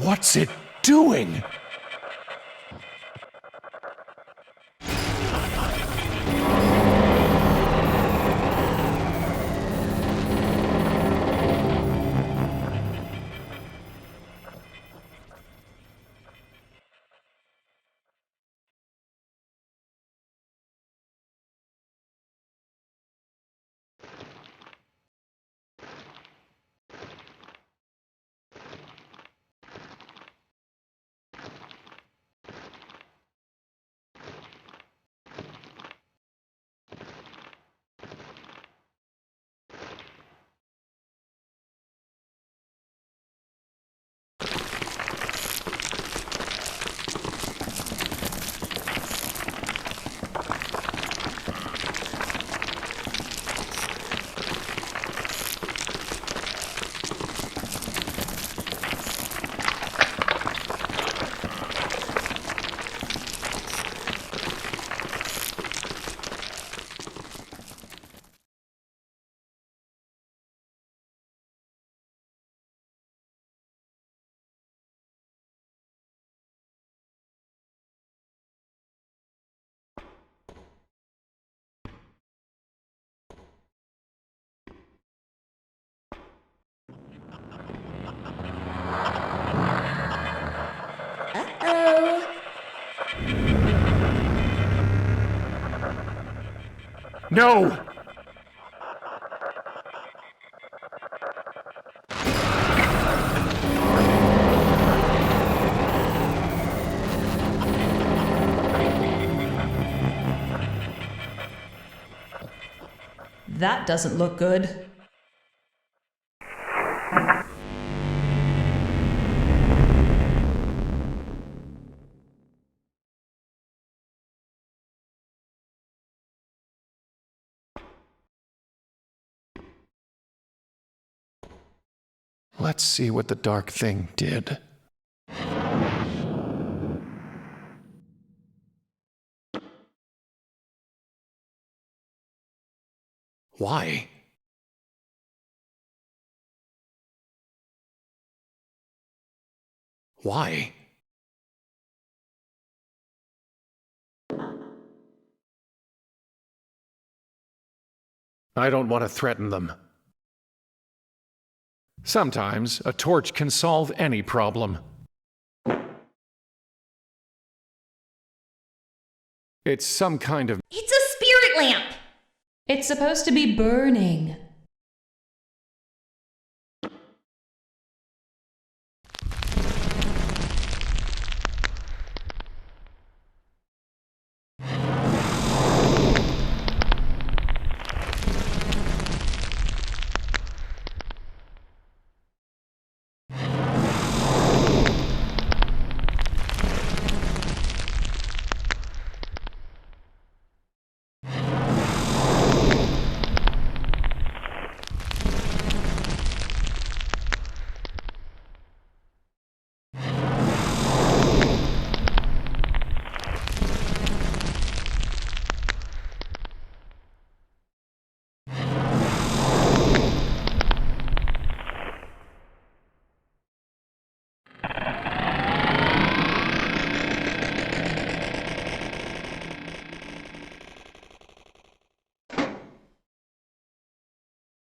What's it doing? No! That doesn't look good. Let's see what the dark thing did. Why? Why? I don't want to threaten them. Sometimes a torch can solve any problem. It's some kind of... It's a spirit lamp! It's supposed to be burning.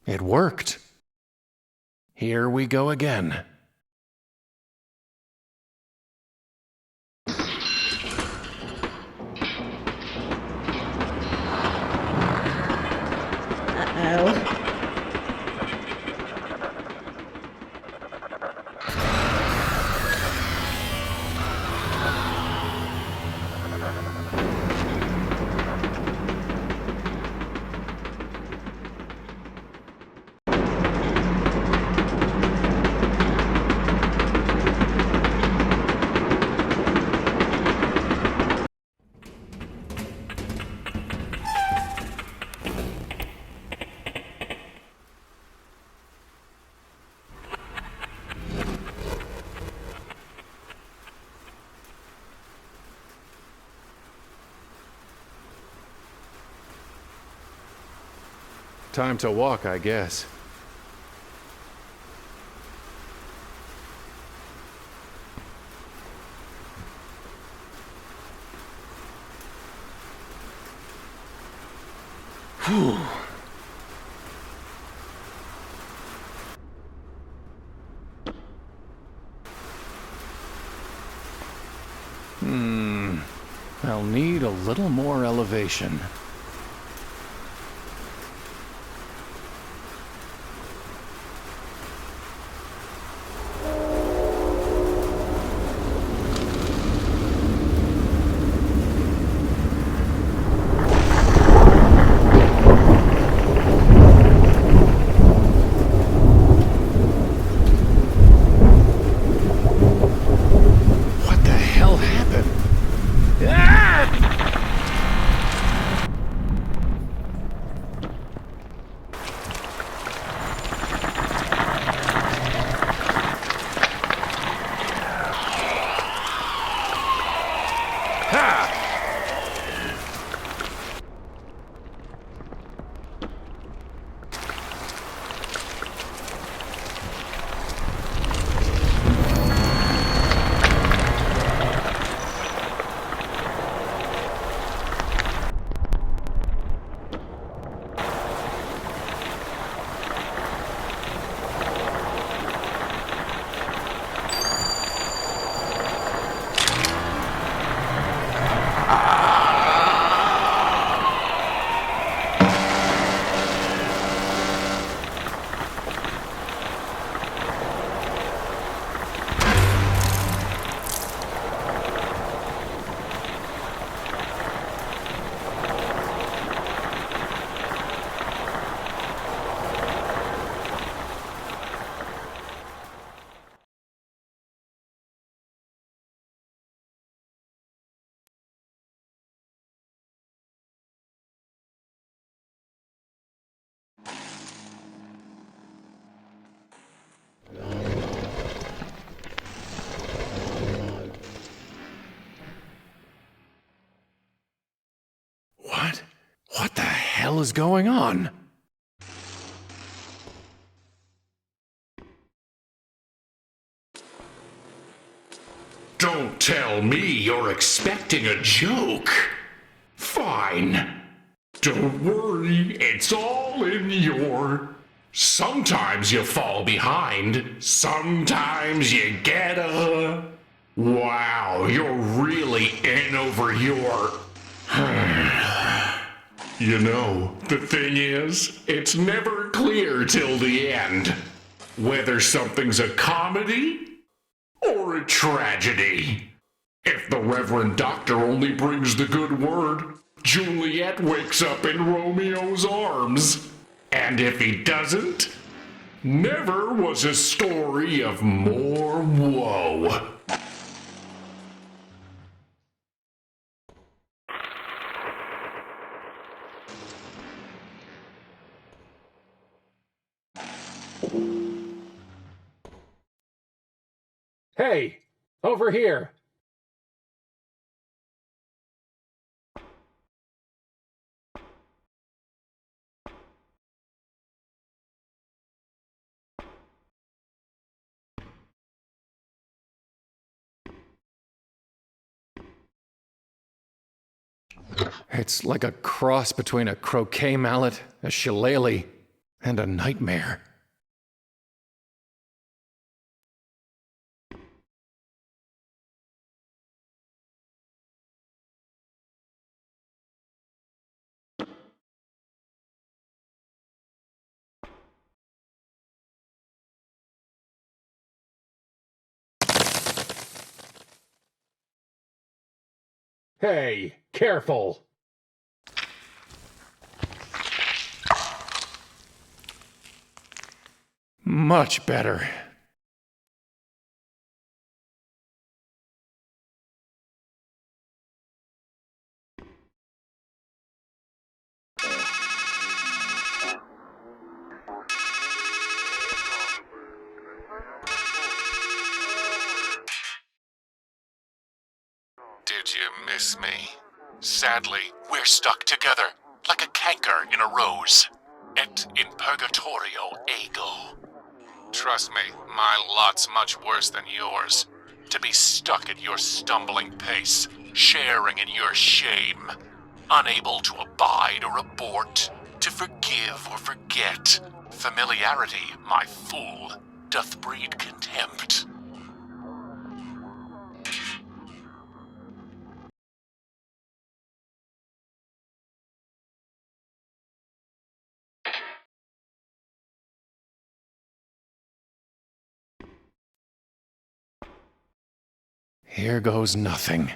It worked. Here we go again. Uh-oh. Time to walk, I guess. Whew. I'll need a little more elevation. What the hell happened? What the hell is going on? Don't tell me you're expecting a joke. Fine. Don't worry, it's all in your... Sometimes you fall behind, sometimes you get a... Wow, you're really in over your... You know, the thing is, it's never clear till the end whether something's a comedy or a tragedy. If the Reverend Doctor only brings the good word, Juliet wakes up in Romeo's arms. And if he doesn't, never was a story of more woe. Hey, over here. It's like a cross between a croquet mallet, a shillelagh, and a nightmare. Hey, careful! Much better. Did you miss me? Sadly, we're stuck together, like a canker in a rose. et in purgatorio ego. Trust me, my lot's much worse than yours. To be stuck at your stumbling pace, sharing in your shame, unable to abide or abort, to forgive or forget. Familiarity, my fool, doth breed contempt. Here goes nothing.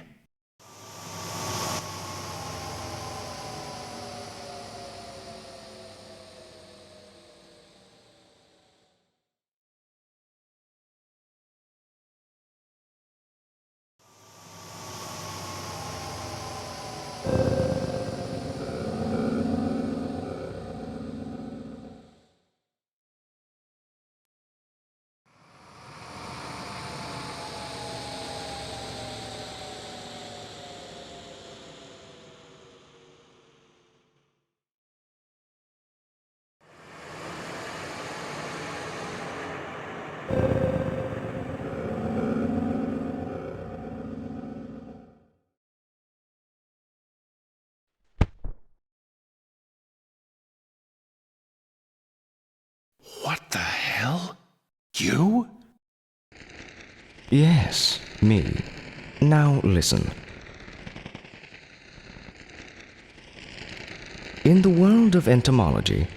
What the hell? You? Yes, me. Now listen. In the world of entomology,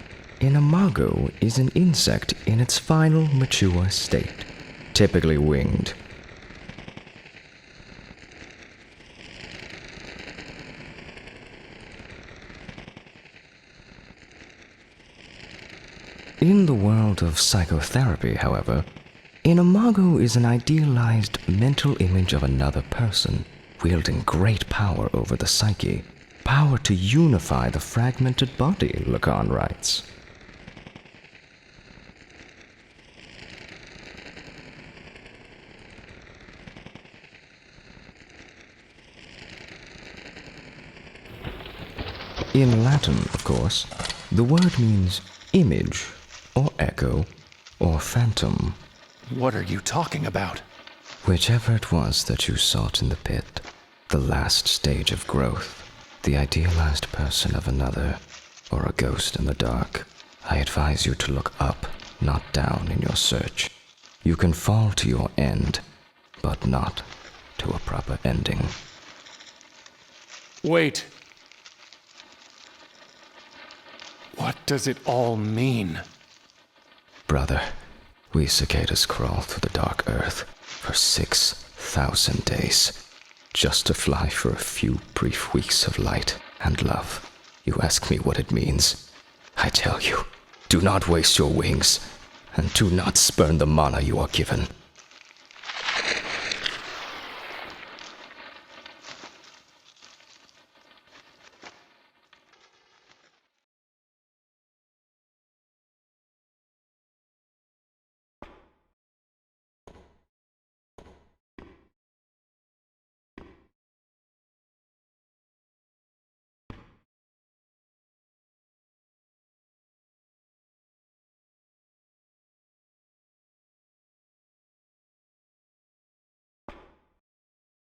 an imago is an insect in its final mature state, typically winged. In the world of psychotherapy, however, an imago is an idealized mental image of another person, wielding great power over the psyche, power to unify the fragmented body, Lacan writes. In Latin, of course, the word means image, or echo, or phantom. What are you talking about? Whichever it was that you sought in the pit, the last stage of growth, the idealized person of another, or a ghost in the dark, I advise you to look up, not down in your search. You can fall to your end, but not to a proper ending. Wait. What does it all mean? Brother, we cicadas crawl through the dark earth for 6,000 days, just to fly for a few brief weeks of light and love. You ask me what it means. I tell you, do not waste your wings, and do not spurn the mana you are given.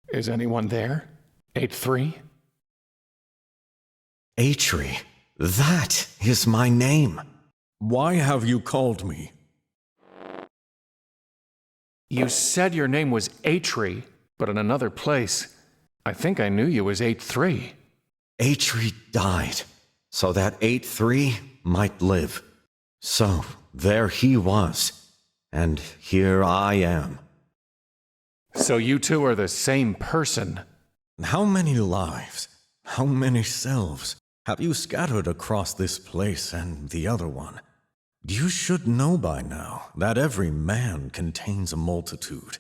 Is anyone there? 8-3? Atri, that is my name. Why have you called me? You said your name was Atri, but in another place. I think I knew you as 8-3. Atri died, so that 8-3 might live. So there he was, and here I am. So you two are the same person. How many lives, how many selves have you scattered across this place and the other one? You should know by now that every man contains a multitude,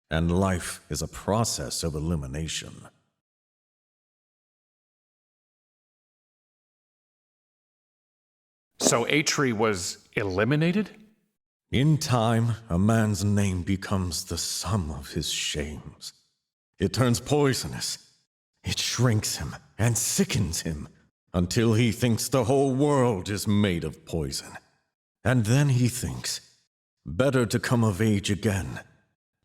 and life is a process of elimination. So Atri was eliminated? In time, a man's name becomes the sum of his shames. It turns poisonous. It shrinks him and sickens him until he thinks the whole world is made of poison. And then he thinks, better to come of age again,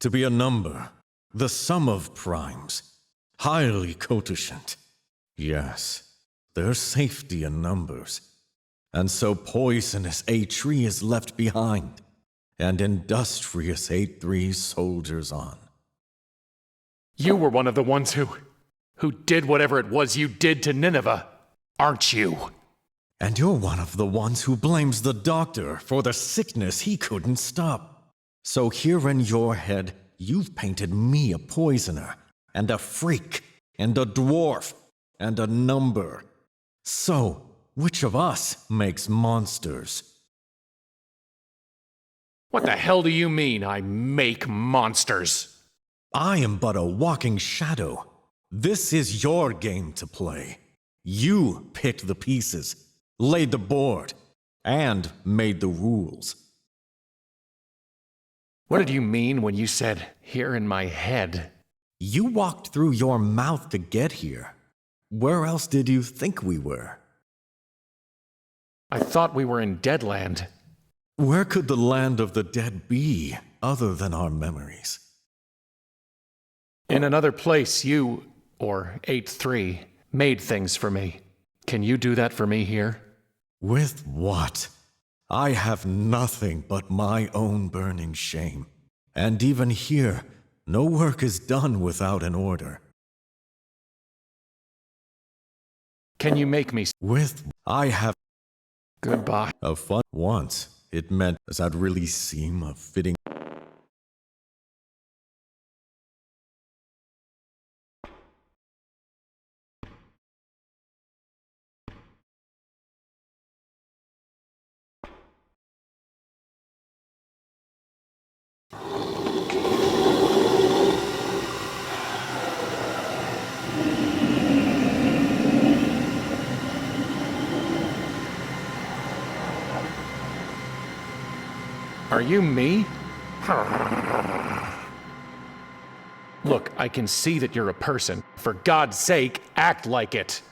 to be a number, the sum of primes, highly cototient. Yes, there's safety in numbers. And so poisonous A3 is left behind, and industrious A3 soldiers on. You were one of the ones who did whatever it was you did to Nineveh, aren't you? And you're one of the ones who blames the doctor for the sickness he couldn't stop. So here in your head, you've painted me a poisoner, and a freak, and a dwarf, and a number. So, which of us makes monsters? What the hell do you mean, I make monsters? I am but a walking shadow. This is your game to play. You picked the pieces, laid the board, and made the rules. What did you mean when you said, here in my head? You walked through your mouth to get here. Where else did you think we were? I thought we were in Deadland. Where could the land of the dead be, other than our memories? In another place, you, or 8-3, made things for me. Can you do that for me here? With what? I have nothing but my own burning shame. And even here, no work is done without an order. Can you make me? I have. Goodbye. A fun once. It meant, does that really seem a fitting? Are you me? Look, I can see that you're a person. For God's sake, act like it.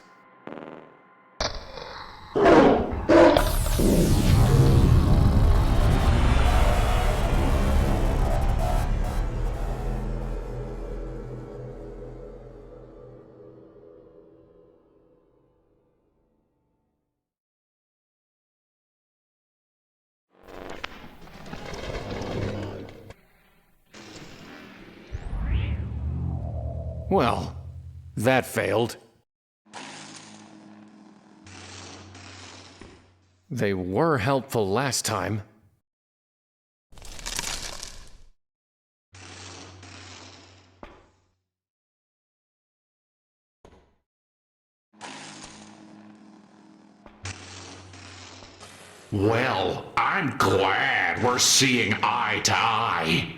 Well, that failed. They were helpful last time. Well, I'm glad we're seeing eye to eye.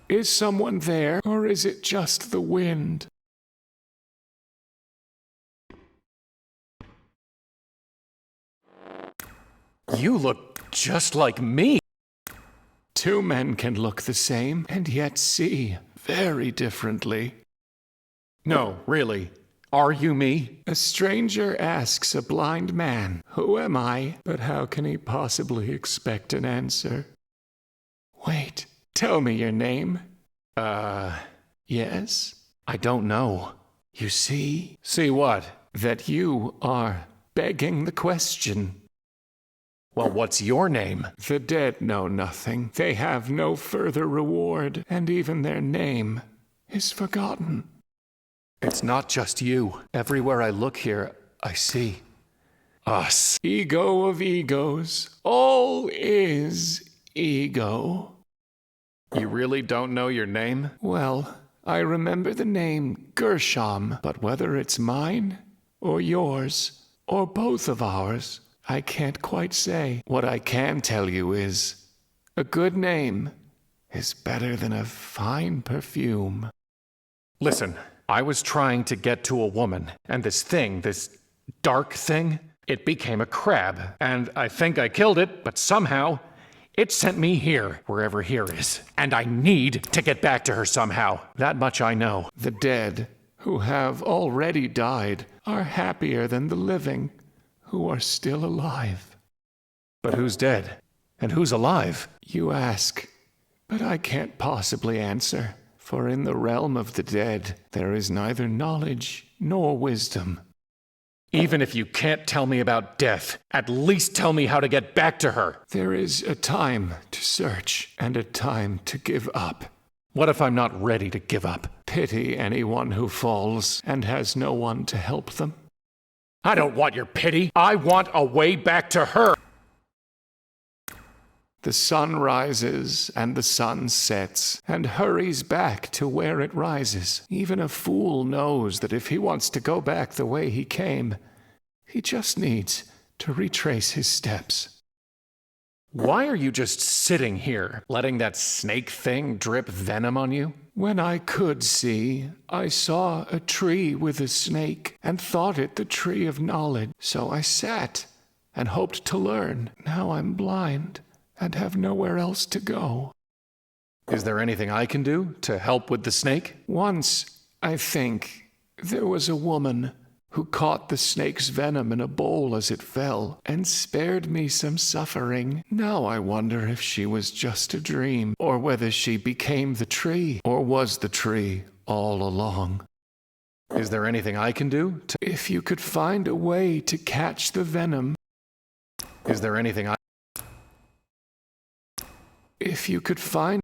Is someone there, or is it just the wind? You look just like me. Two men can look the same and yet see very differently. No, really. Are you me? A stranger asks a blind man, "Who am I?" But how can he possibly expect an answer? Wait. Tell me your name. Yes? I don't know. You see? See what? That you are begging the question. Well, what's your name? The dead know nothing. They have no further reward, and even their name is forgotten. It's not just you. Everywhere I look here, I see. Us. Ego of egos. All is ego. You really don't know your name? Well, I remember the name Gershom, but whether it's mine, or yours, or both of ours, I can't quite say. What I can tell you is, a good name is better than a fine perfume. Listen, I was trying to get to a woman, and this dark thing, it became a crab, and I think I killed it, but somehow it sent me here, wherever here is. And I need to get back to her somehow. That much I know. The dead, who have already died, are happier than the living, who are still alive. But who's dead? And who's alive? You ask, but I can't possibly answer. For in the realm of the dead, there is neither knowledge nor wisdom. Even if you can't tell me about death, at least tell me how to get back to her. There is a time to search and a time to give up. What if I'm not ready to give up? Pity anyone who falls and has no one to help them. I don't want your pity. I want a way back to her. The sun rises and the sun sets and hurries back to where it rises. Even a fool knows that if he wants to go back the way he came, he just needs to retrace his steps. Why are you just sitting here, letting that snake thing drip venom on you? When I could see, I saw a tree with a snake and thought it the tree of knowledge. So I sat and hoped to learn. Now I'm blind and have nowhere else to go. Is there anything I can do to help with the snake? Once, I think, there was a woman who caught the snake's venom in a bowl as it fell and spared me some suffering. Now I wonder if she was just a dream, or whether she became the tree, or was the tree all along. Is there anything I can do to... If you could find a way to catch the venom... Is there anything I... If you could find...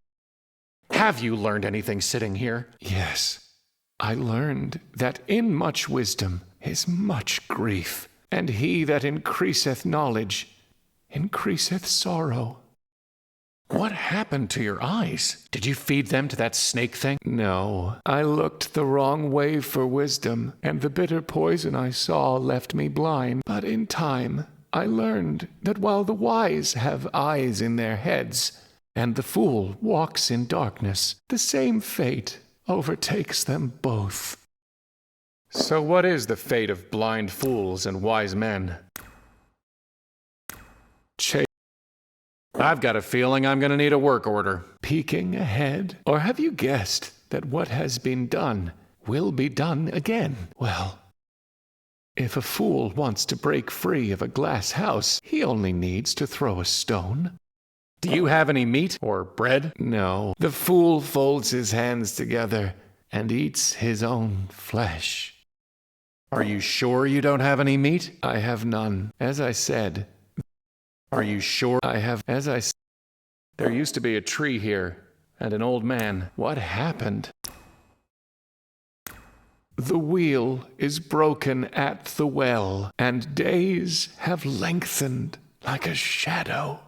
Have you learned anything sitting here? Yes. I learned that in much wisdom is much grief, and he that increaseth knowledge increaseth sorrow. What happened to your eyes? Did you feed them to that snake thing? No, I looked the wrong way for wisdom, and the bitter poison I saw left me blind. But in time, I learned that while the wise have eyes in their heads, and the fool walks in darkness, the same fate overtakes them both. So what is the fate of blind fools and wise men? I've got a feeling I'm going to need a work order. Peeking ahead? Or have you guessed that what has been done will be done again? Well, if a fool wants to break free of a glass house, he only needs to throw a stone. Do you have any meat or bread? No. The fool folds his hands together and eats his own flesh. Are you sure you don't have any meat? I have none. As I said. Are you sure I have? As I said. There used to be a tree here and an old man. What happened? The wheel is broken at the well, and days have lengthened like a shadow.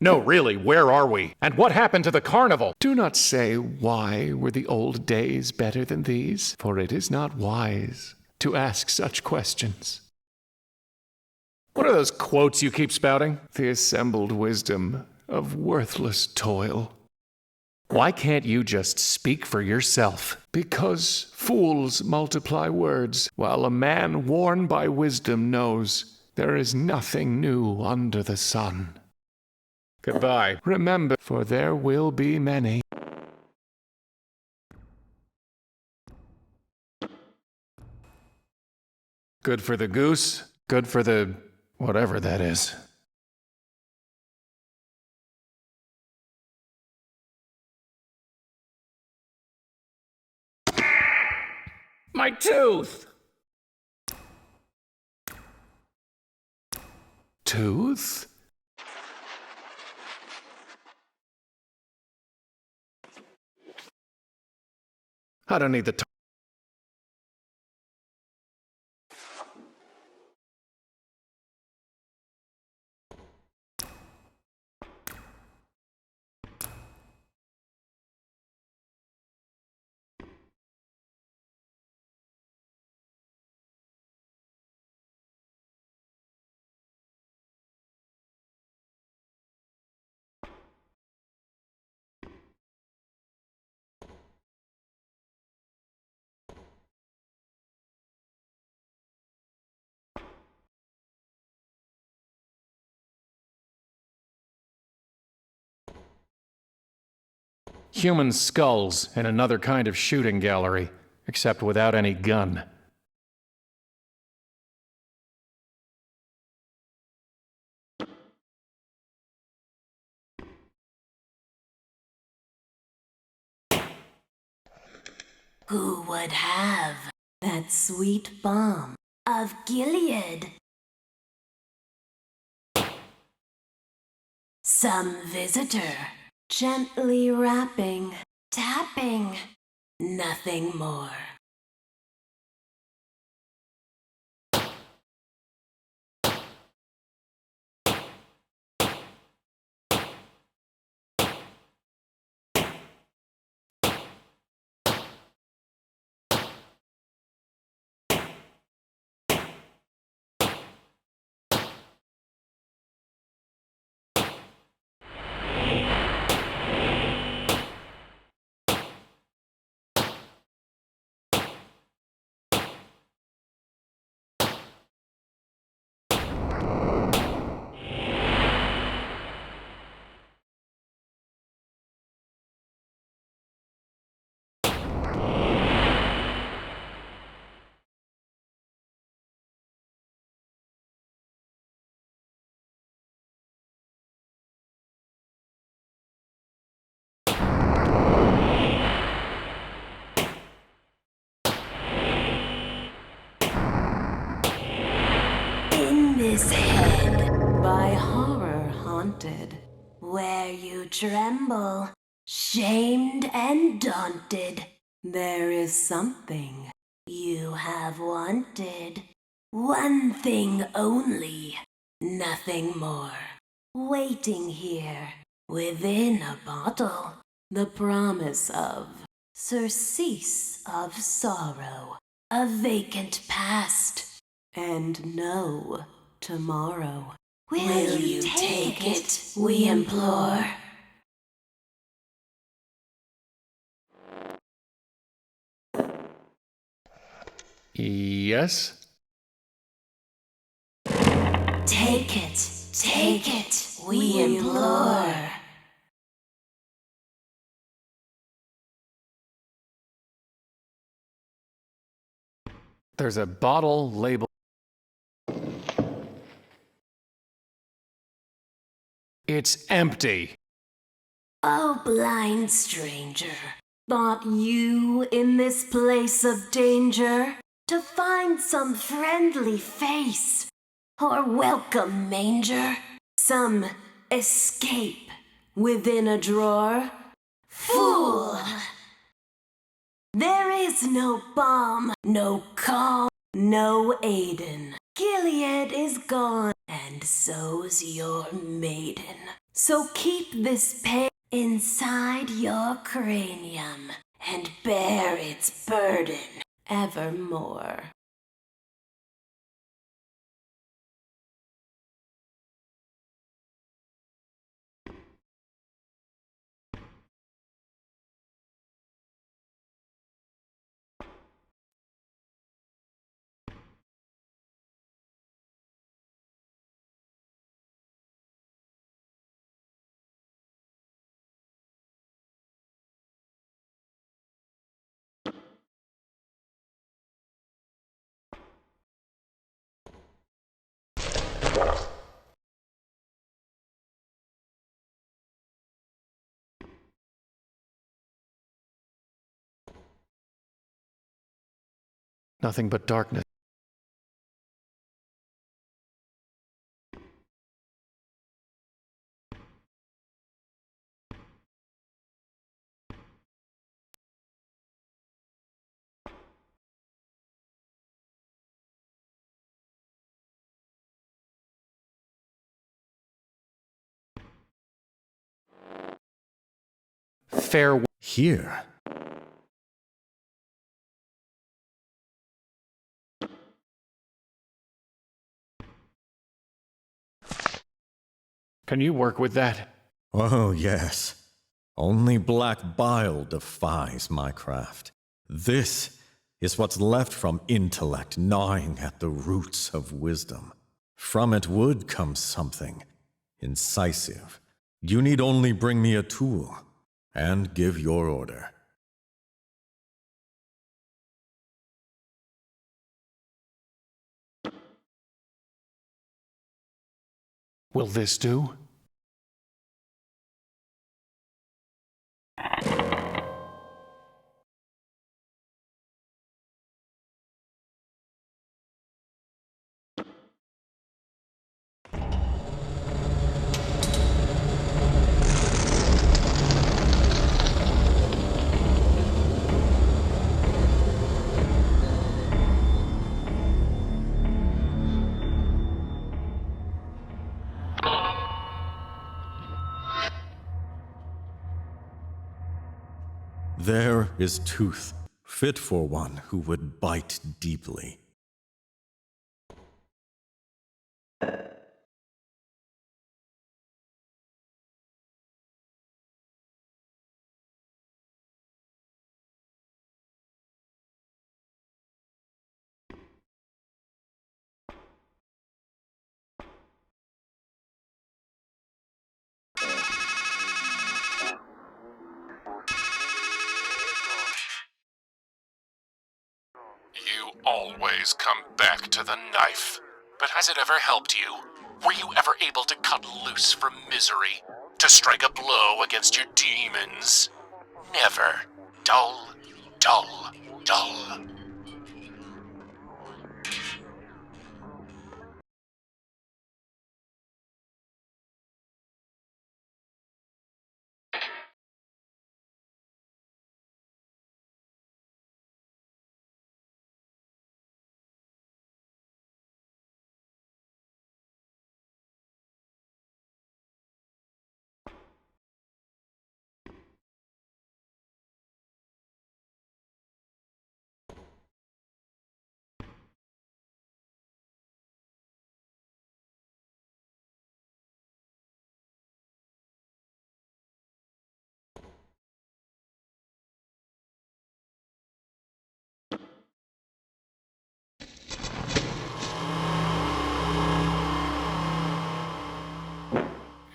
No, really, where are we? And what happened to the carnival? Do not say why were the old days better than these, for it is not wise to ask such questions. What are those quotes you keep spouting? The assembled wisdom of worthless toil. Why can't you just speak for yourself? Because fools multiply words, while a man worn by wisdom knows there is nothing new under the sun. Goodbye. Remember, for there will be many. Good for the goose, good for the... whatever that is. My tooth! Tooth? I don't need the Human skulls in another kind of shooting gallery, except without any gun. Who would have that sweet balm of Gilead? Some visitor, gently rapping, tapping, nothing more. This head, by horror haunted, where you tremble, shamed and daunted, there is something you have wanted. One thing only, nothing more. Waiting here, within a bottle, the promise of surcease of sorrow, a vacant past, and no tomorrow. Will you take it, we implore? Yes? Take it, we implore. There's a bottle labeled. It's empty. Oh, blind stranger, thought you in this place of danger to find some friendly face or welcome manger, some escape within a drawer? Fool! There is no balm, no calm, no Aiden. Gilead is gone, and so's your maiden. So keep this pain inside your cranium, and bear its burden evermore. Nothing but darkness. Farewell. Here? Can you work with that? Oh, yes. Only black bile defies my craft. This is what's left from intellect gnawing at the roots of wisdom. From it would come something incisive. You need only bring me a tool, and give your order. Will this do? There is tooth, fit for one who would bite deeply. You always come back to the knife. But has it ever helped you? Were you ever able to cut loose from misery? To strike a blow against your demons? Never. Dull, dull, dull.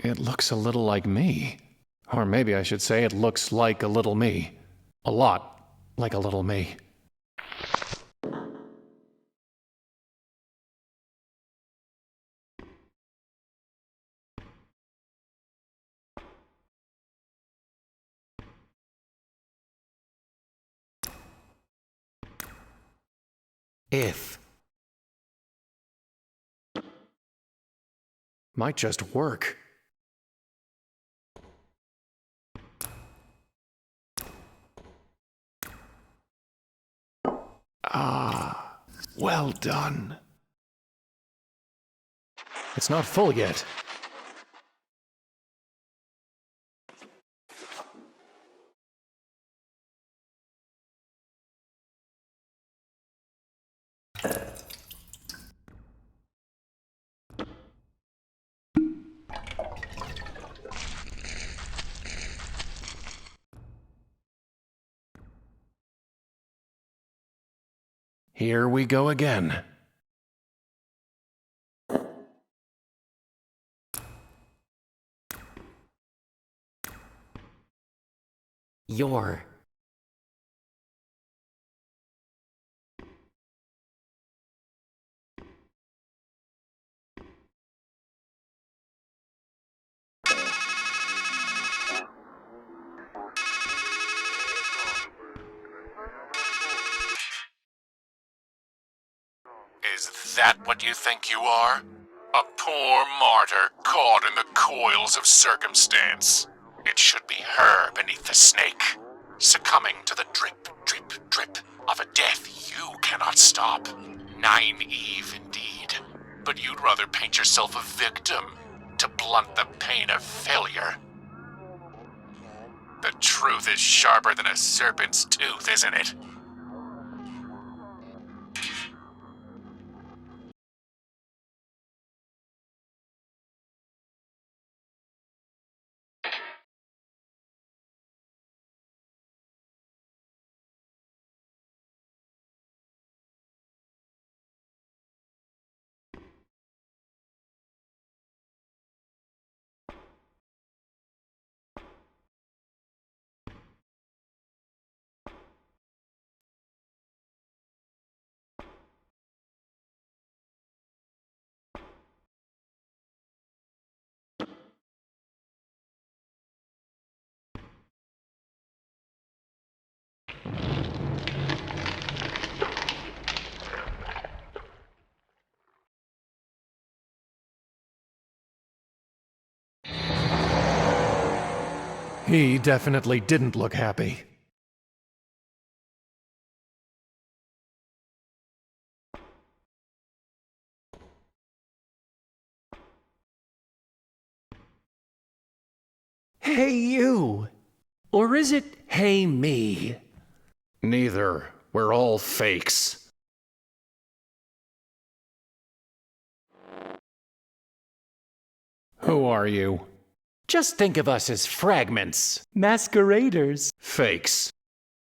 It looks a little like me. Or maybe I should say it looks like a little me. A lot like a little me. If. Might just work. Ah, well done. It's not full yet. Here we go again. Your. Is that what you think you are? A poor martyr caught in the coils of circumstance. It should be her beneath the snake, succumbing to the drip, drip, drip of a death you cannot stop. Naive indeed, but you'd rather paint yourself a victim to blunt the pain of failure. The truth is sharper than a serpent's tooth, isn't it? He definitely didn't look happy. Hey you! Or is it hey me? Neither. We're all fakes. Who are you? Just think of us as fragments. Masqueraders. Fakes.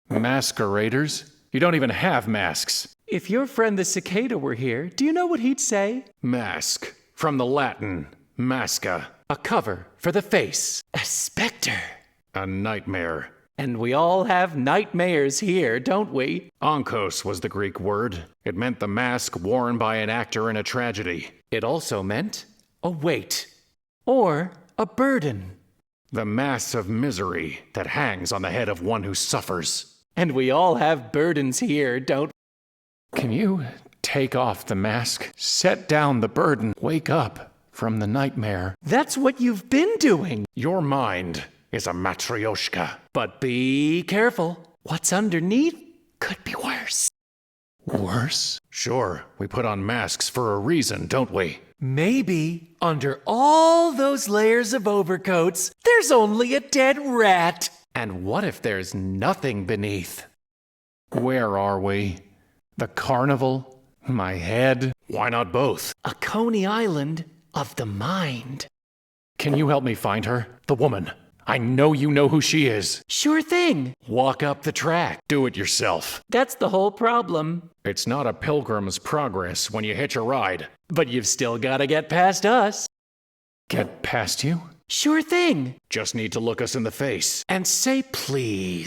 Masqueraders? You don't even have masks. If your friend the cicada were here, do you know what he'd say? Mask. From the Latin, masca. A cover for the face. A specter. A nightmare. And we all have nightmares here, don't we? Onkos was the Greek word. It meant the mask worn by an actor in a tragedy. It also meant a weight. Or a burden. The mass of misery that hangs on the head of one who suffers. And we all have burdens here, don't we? Can you take off the mask? Set down the burden. Wake up from the nightmare. That's what you've been doing. Your mind is a matryoshka. But be careful. What's underneath could be worse. Worse? Sure, we put on masks for a reason, don't we? Maybe under all those layers of overcoats, there's only a dead rat. And what if there's nothing beneath? Where are we? The carnival? My head? Why not both? A Coney Island of the mind. Can you help me find her? The woman. I know you know who she is. Sure thing. Walk up the track. Do it yourself. That's the whole problem. It's not a pilgrim's progress when you hitch a ride. But you've still gotta get past us. Get past you? Sure thing. Just need to look us in the face. And say please.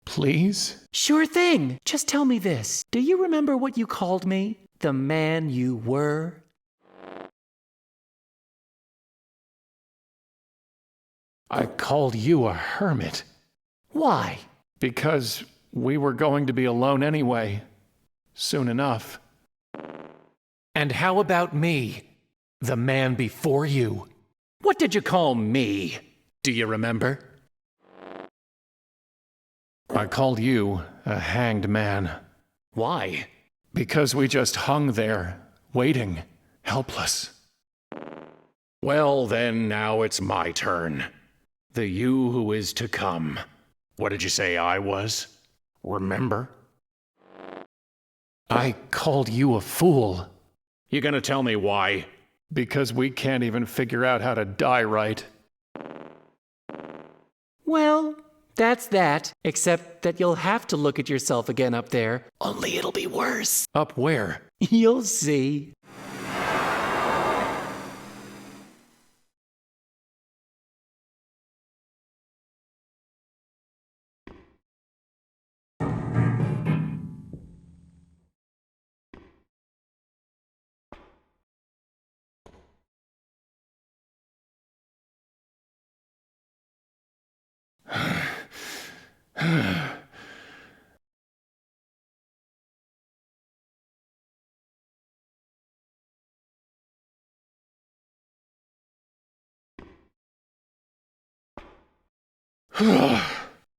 Please? Sure thing. Just tell me this. Do you remember what you called me? The man you were? I called you a hermit. Why? Because we were going to be alone anyway. Soon enough. And how about me? The man before you. What did you call me? Do you remember? I called you a hanged man. Why? Because we just hung there, waiting, helpless. Well, then, now it's my turn. The you who is to come. What did you say I was? Remember? I called you a fool. You gonna tell me why? Because we can't even figure out how to die right. Well, that's that. Except that you'll have to look at yourself again up there. Only it'll be worse. Up where? You'll see.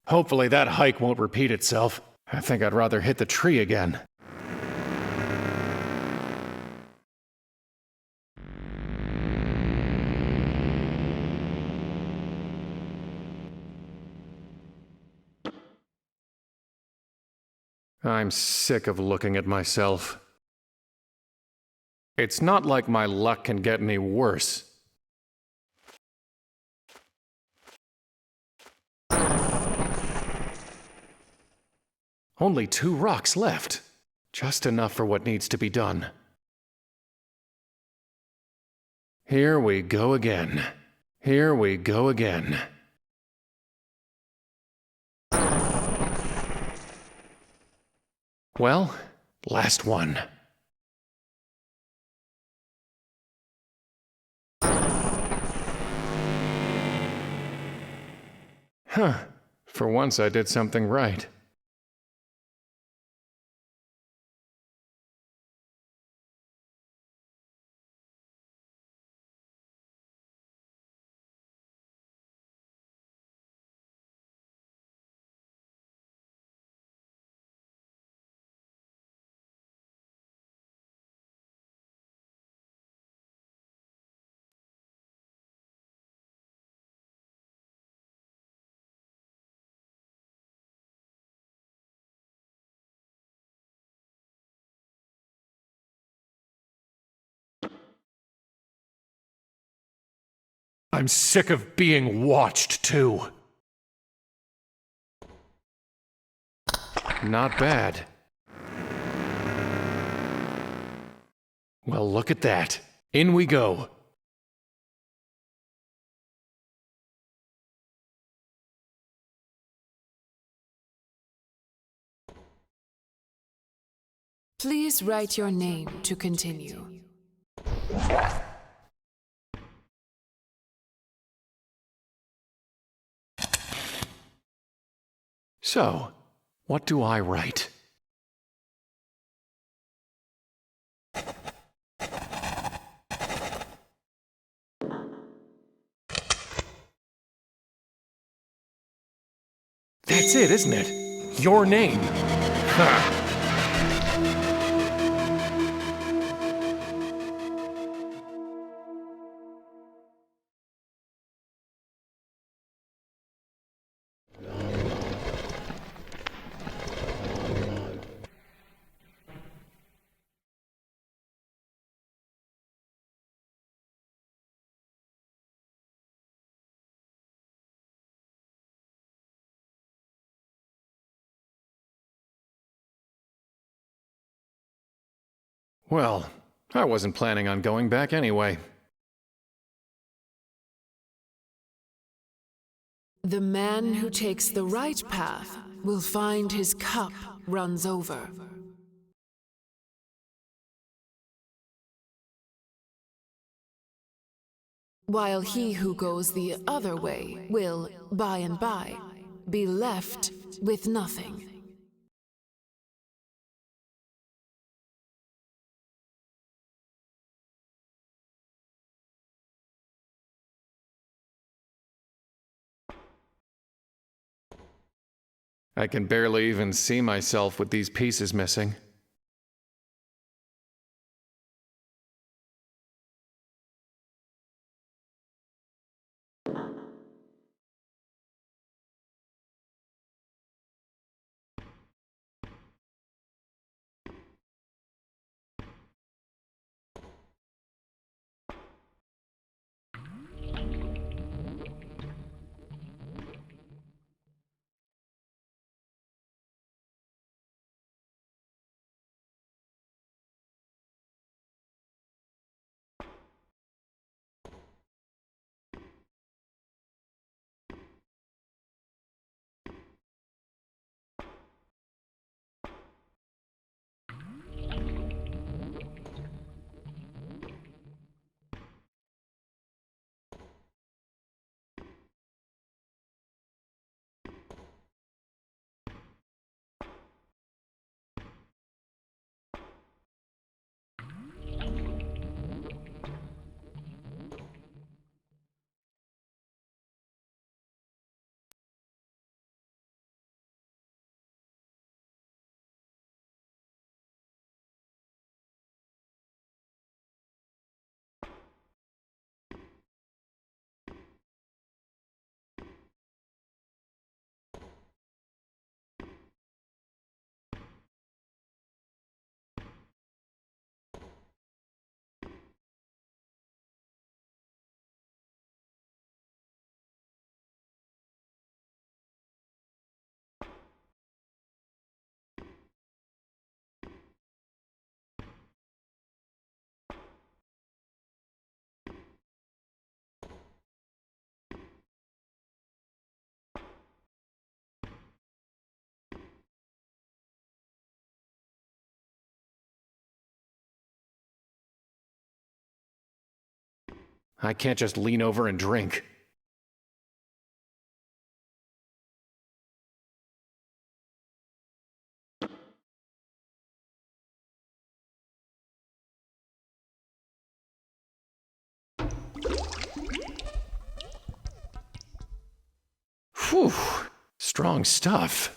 Hopefully that hike won't repeat itself. I think I'd rather hit the tree again. I'm sick of looking at myself. It's not like my luck can get any worse. Only 2 rocks left. Just enough for what needs to be done. Here we go again. Here we go again. Well, last one. Huh. For once I did something right. I'm sick of being watched, too. Not bad. Well, look at that. In we go. Please write your name to continue. So, what do I write? That's it, isn't it? Your name. Ha! Well, I wasn't planning on going back anyway. The man who takes the right path will find his cup runs over. While he who goes the other way will, by and by, be left with nothing. I can barely even see myself with these pieces missing. I can't just lean over and drink. Whew, strong stuff.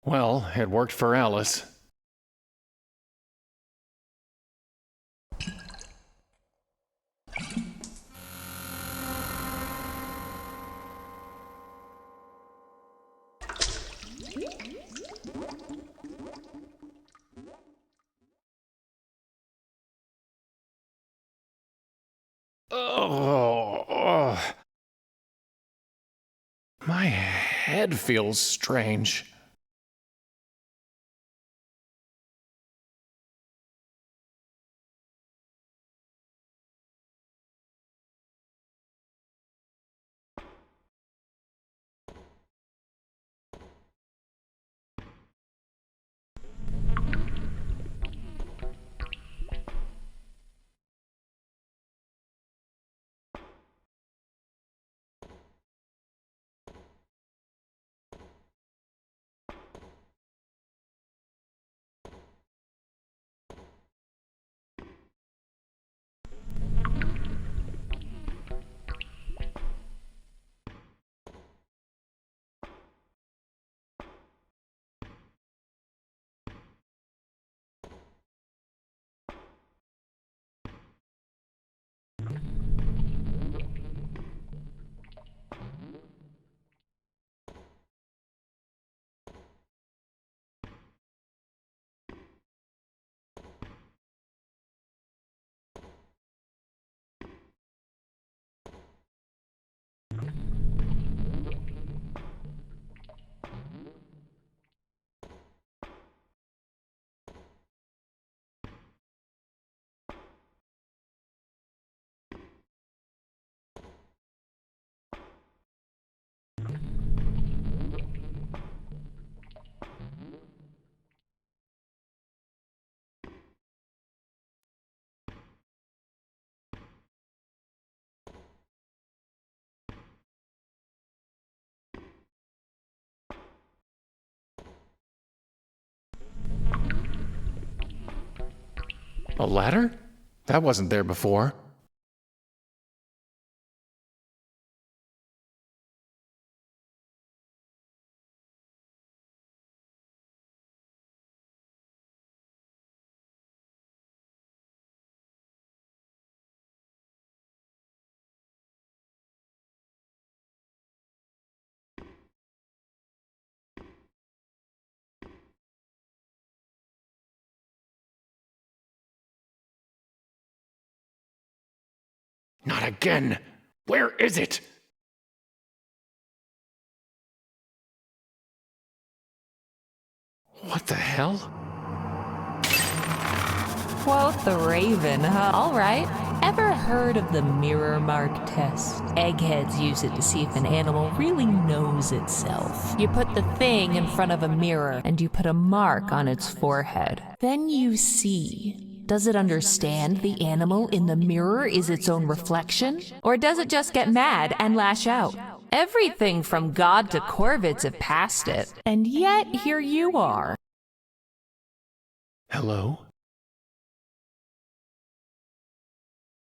Well, it worked for Alice. head feels strange. A ladder? That wasn't there before. Not again! Where is it? What the hell? Quoth the raven, huh? All right. Ever heard of the mirror mark test? Eggheads use it to see if an animal really knows itself. You put the thing in front of a mirror and you put a mark on its forehead. Then you see. Does it understand the animal in the mirror is its own reflection? Or does it just get mad and lash out? Everything from God to Corvids have passed it. And yet here you are. Hello?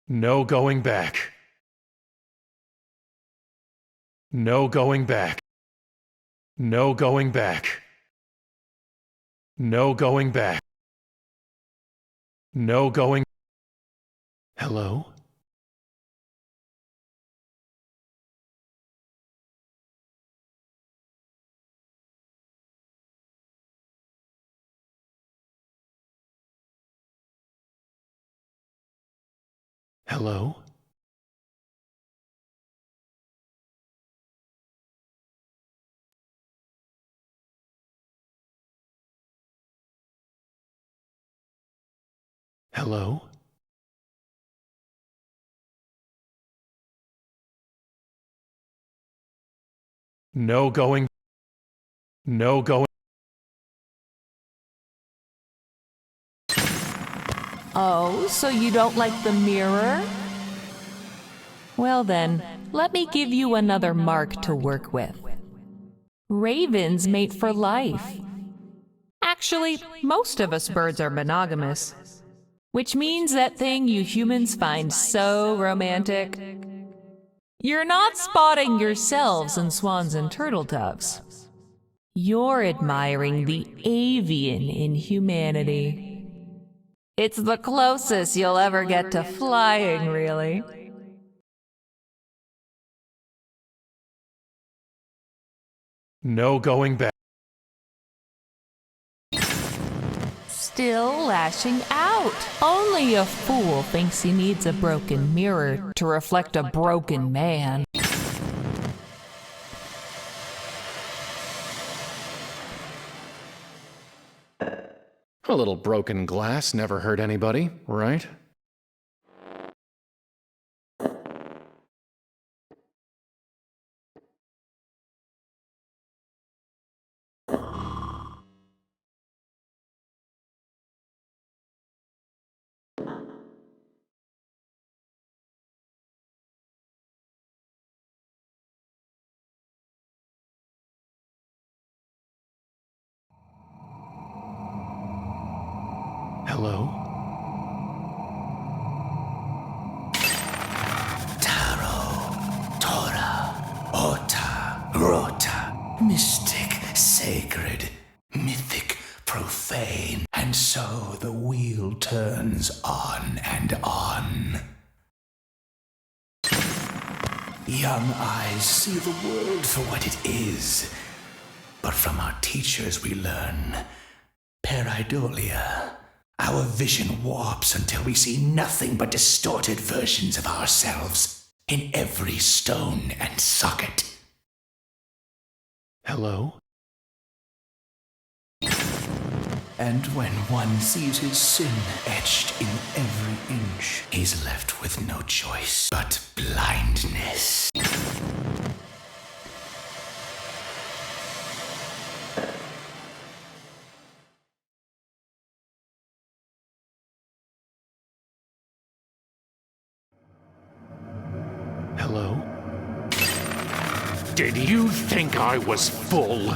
No going back. No going back. No going back. No going back. No going. Hello? Hello? Hello? No going. No going. Oh, so you don't like the mirror? Well then, let me give you another mark to work with. Ravens mate for life. Actually, most of us birds are monogamous. Which means that thing you humans find so romantic. You're not spotting yourselves in swans and turtle doves. You're admiring the avian in humanity. It's the closest you'll ever get to flying, really. No going back. Still lashing out. Only a fool thinks he needs a broken mirror to reflect a broken man. A little broken glass never hurt anybody, right? Hello? Rota, mystic, sacred, mythic, profane. And so the wheel turns on and on. Young eyes see the world for what it is. But from our teachers we learn pareidolia. Our vision warps until we see nothing but distorted versions of ourselves in every stone and socket. Hello? And when one sees his sin etched in every inch, he's left with no choice but blindness. Hello? Did you think I was full?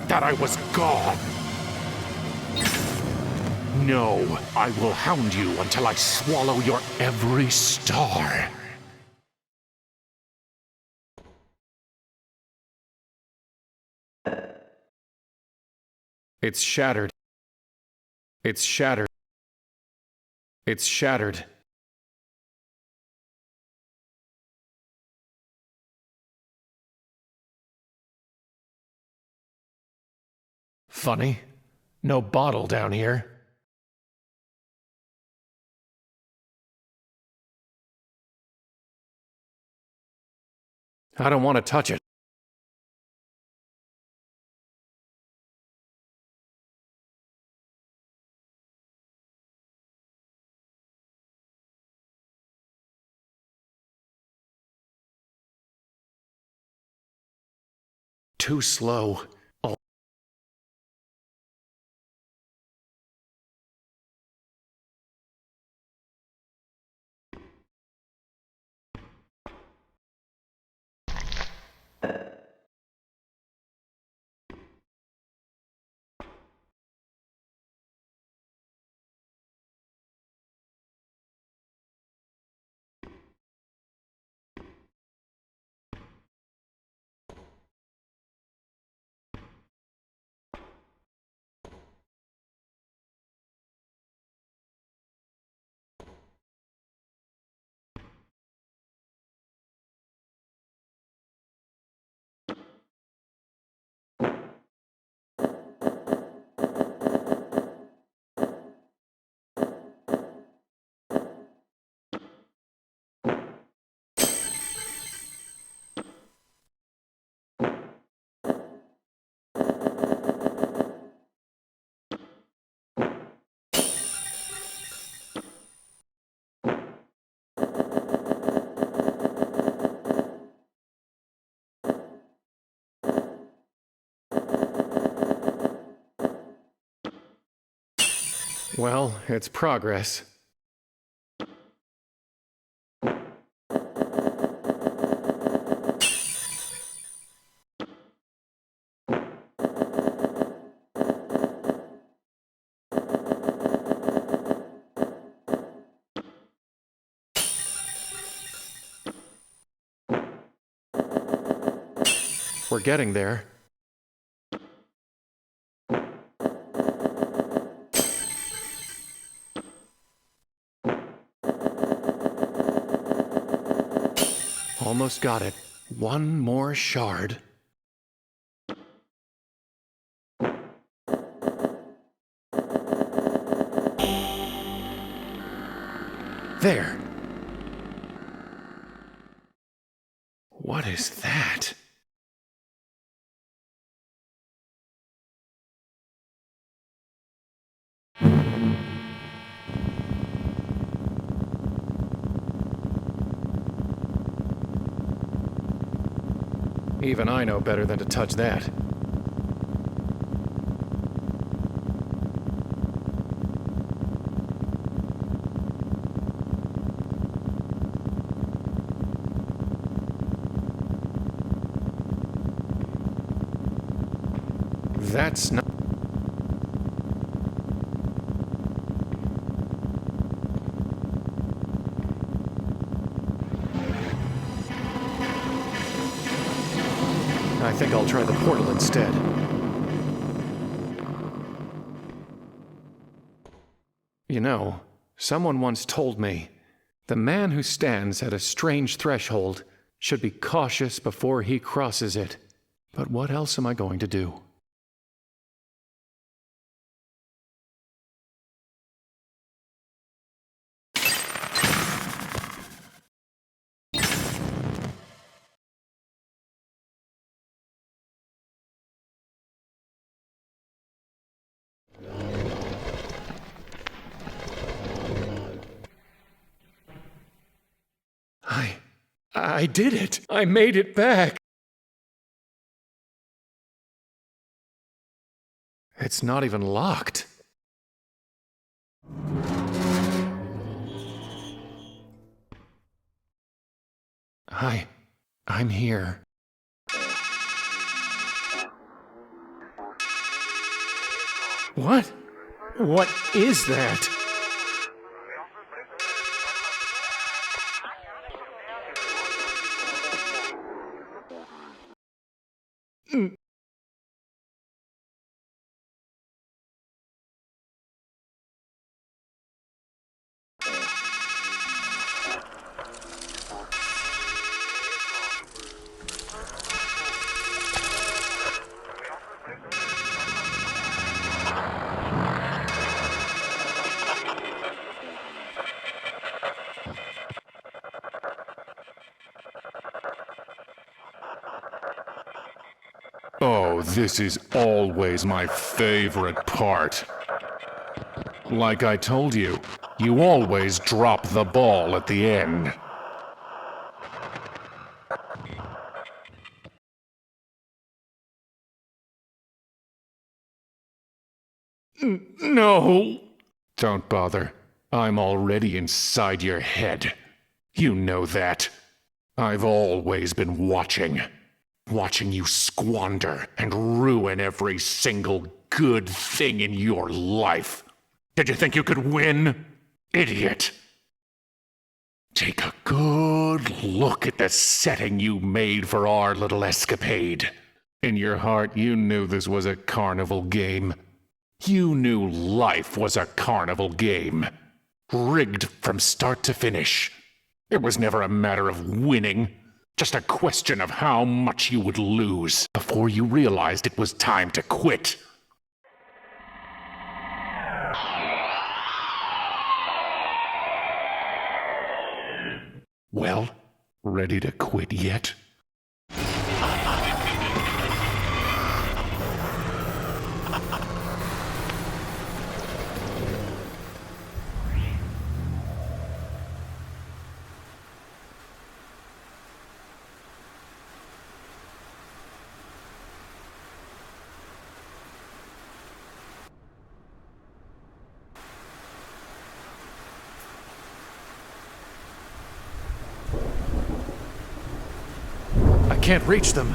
That I was God? No, I will hound you until I swallow your every star. It's shattered. It's shattered. It's shattered. Funny. No bottle down here. I don't want to touch it. Too slow. Well, it's progress. We're getting there. Almost got it. One more shard. There. What is that? Even I know better than to touch that. That's not... I think I'll try the portal instead. You know, someone once told me, the man who stands at a strange threshold should be cautious before he crosses it. But what else am I going to do? I did it! I made it back! It's not even locked. Hi, I'm here. What? What is that? Oh, this is always my favorite part. Like I told you, you always drop the ball at the end. No! Don't bother. I'm already inside your head. You know that. I've always been watching. Watching you squander and ruin every single good thing in your life. Did you think you could win? Idiot. Take a good look at the setting you made for our little escapade. In your heart, you knew this was a carnival game. You knew life was a carnival game. Rigged from start to finish. It was never a matter of winning. Just a question of how much you would lose before you realized it was time to quit. Well, ready to quit yet? Can't reach them.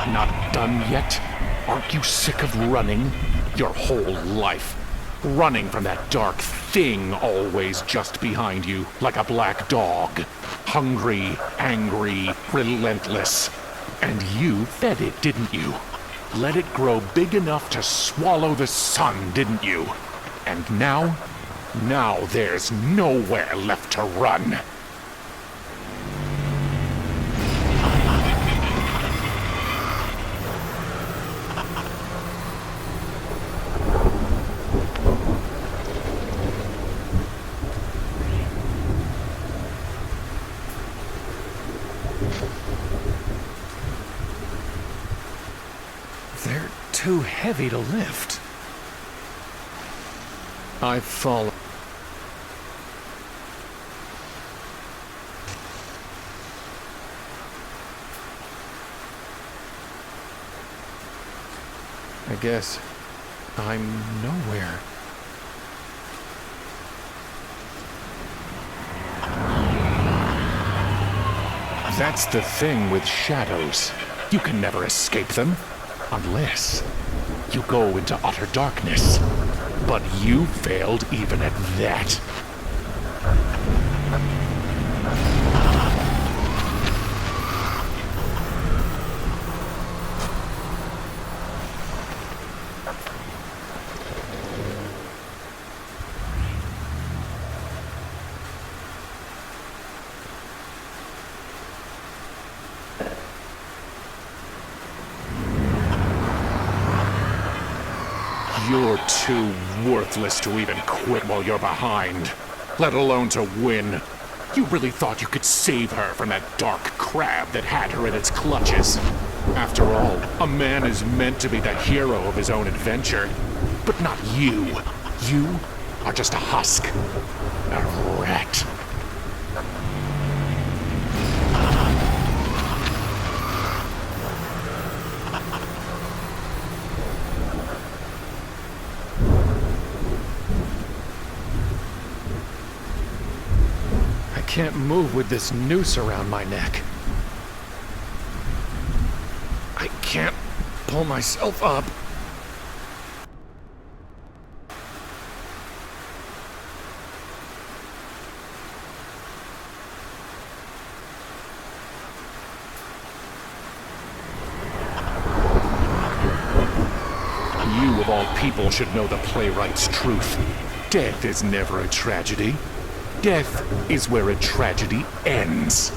Not done yet? Aren't you sick of running? Your whole life. Running from that dark thing always just behind you, like a black dog. Hungry, angry, relentless. And you fed it, didn't you? Let it grow big enough to swallow the sun, didn't you? And now there's nowhere left to run. too heavy to lift. I've fallen. I guess I'm nowhere. That's the thing with shadows. You can never escape them, unless you go into utter darkness. But you failed even at that. You're too worthless to even quit while you're behind, let alone to win. You really thought you could save her from that dark crab that had her in its clutches. After all, a man is meant to be the hero of his own adventure, but not you. You are just a husk, a rat. I can't move with this noose around my neck. I can't pull myself up. You, of all people, should know the playwright's truth. Death is never a tragedy. Death is where a tragedy ends.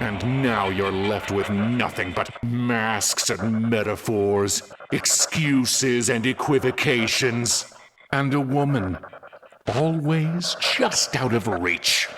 And now you're left with nothing but masks and metaphors, excuses and equivocations, and a woman, always just out of reach.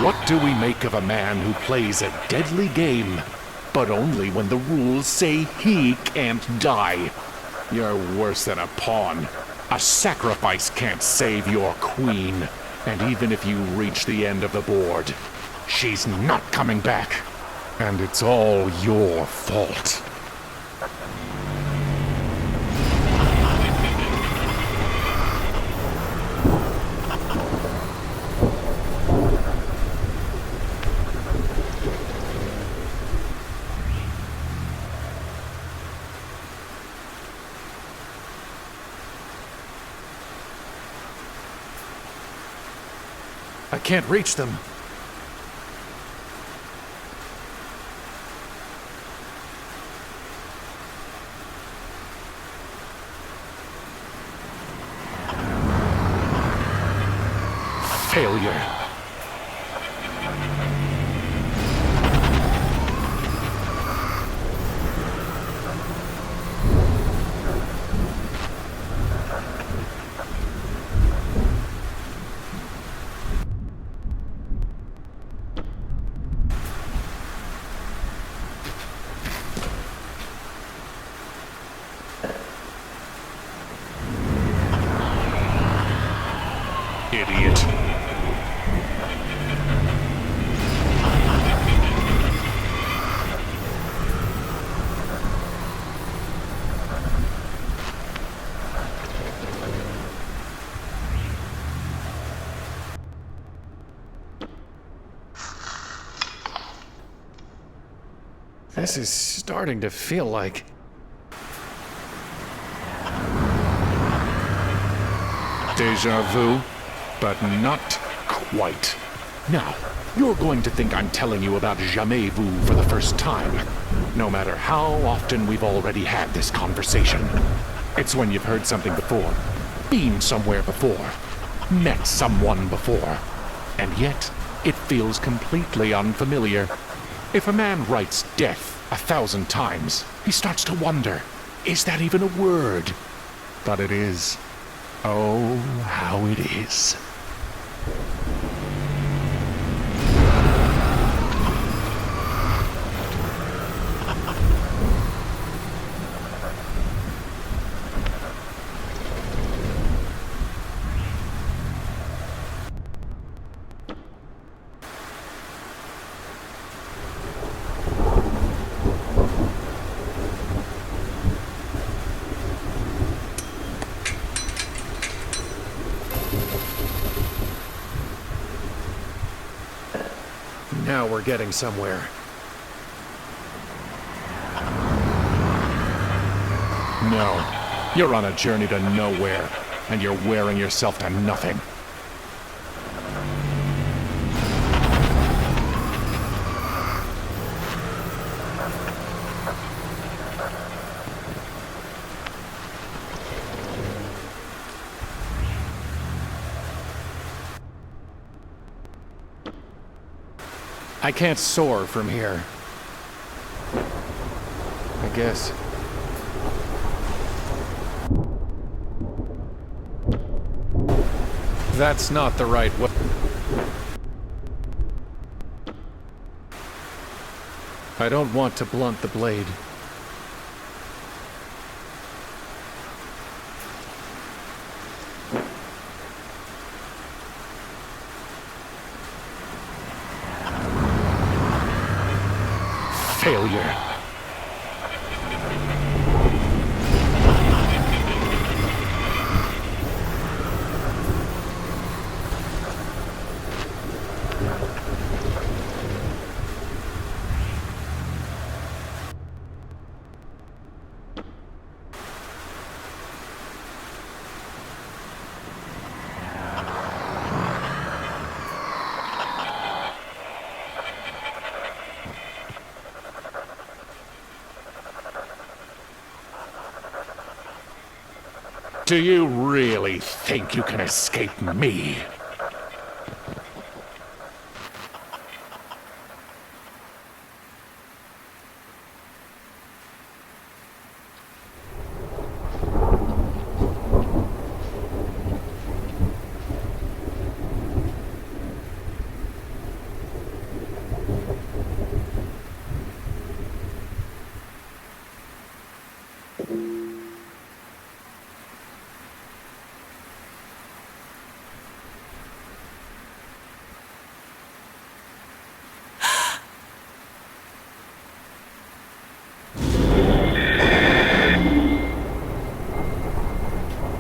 What do we make of a man who plays a deadly game, but only when the rules say he can't die? You're worse than a pawn. A sacrifice can't save your queen. And even if you reach the end of the board, she's not coming back. And it's all your fault. I can't reach them. Failure. idiot. This is starting to feel like... Deja vu, but not quite. Now, you're going to think I'm telling you about jamais vu for the first time, no matter how often we've already had this conversation. It's when you've heard something before, been somewhere before, met someone before, and yet it feels completely unfamiliar. If a man writes death 1,000 times, he starts to wonder, is that even a word? But it is. Oh, how it is. Now we're getting somewhere. No, you're on a journey to nowhere, and you're wearing yourself to nothing. I can't soar from here. I guess. That's not the right way. I don't want to blunt the blade. Failure. Do you really think you can escape me?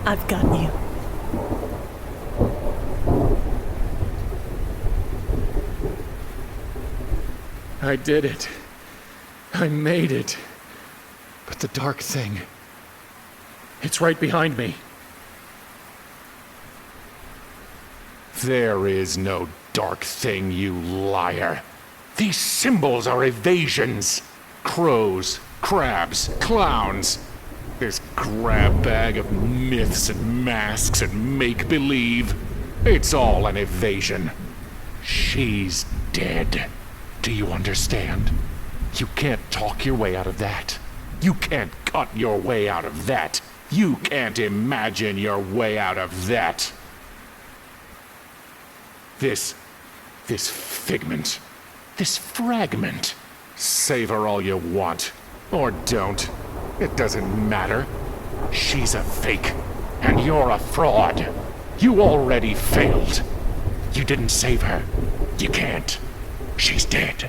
I've got you. I did it. I made it. But the dark thing... it's right behind me. There is no dark thing, you liar. These symbols are evasions. Crows, crabs, clowns. This grab bag of myths and masks and make-believe. It's all an evasion. She's dead. Do you understand? You can't talk your way out of that. You can't cut your way out of that. You can't imagine your way out of that. This figment, this fragment. Savor all you want, or don't. It doesn't matter. She's a fake, and you're a fraud. You already failed. You didn't save her. You can't. She's dead.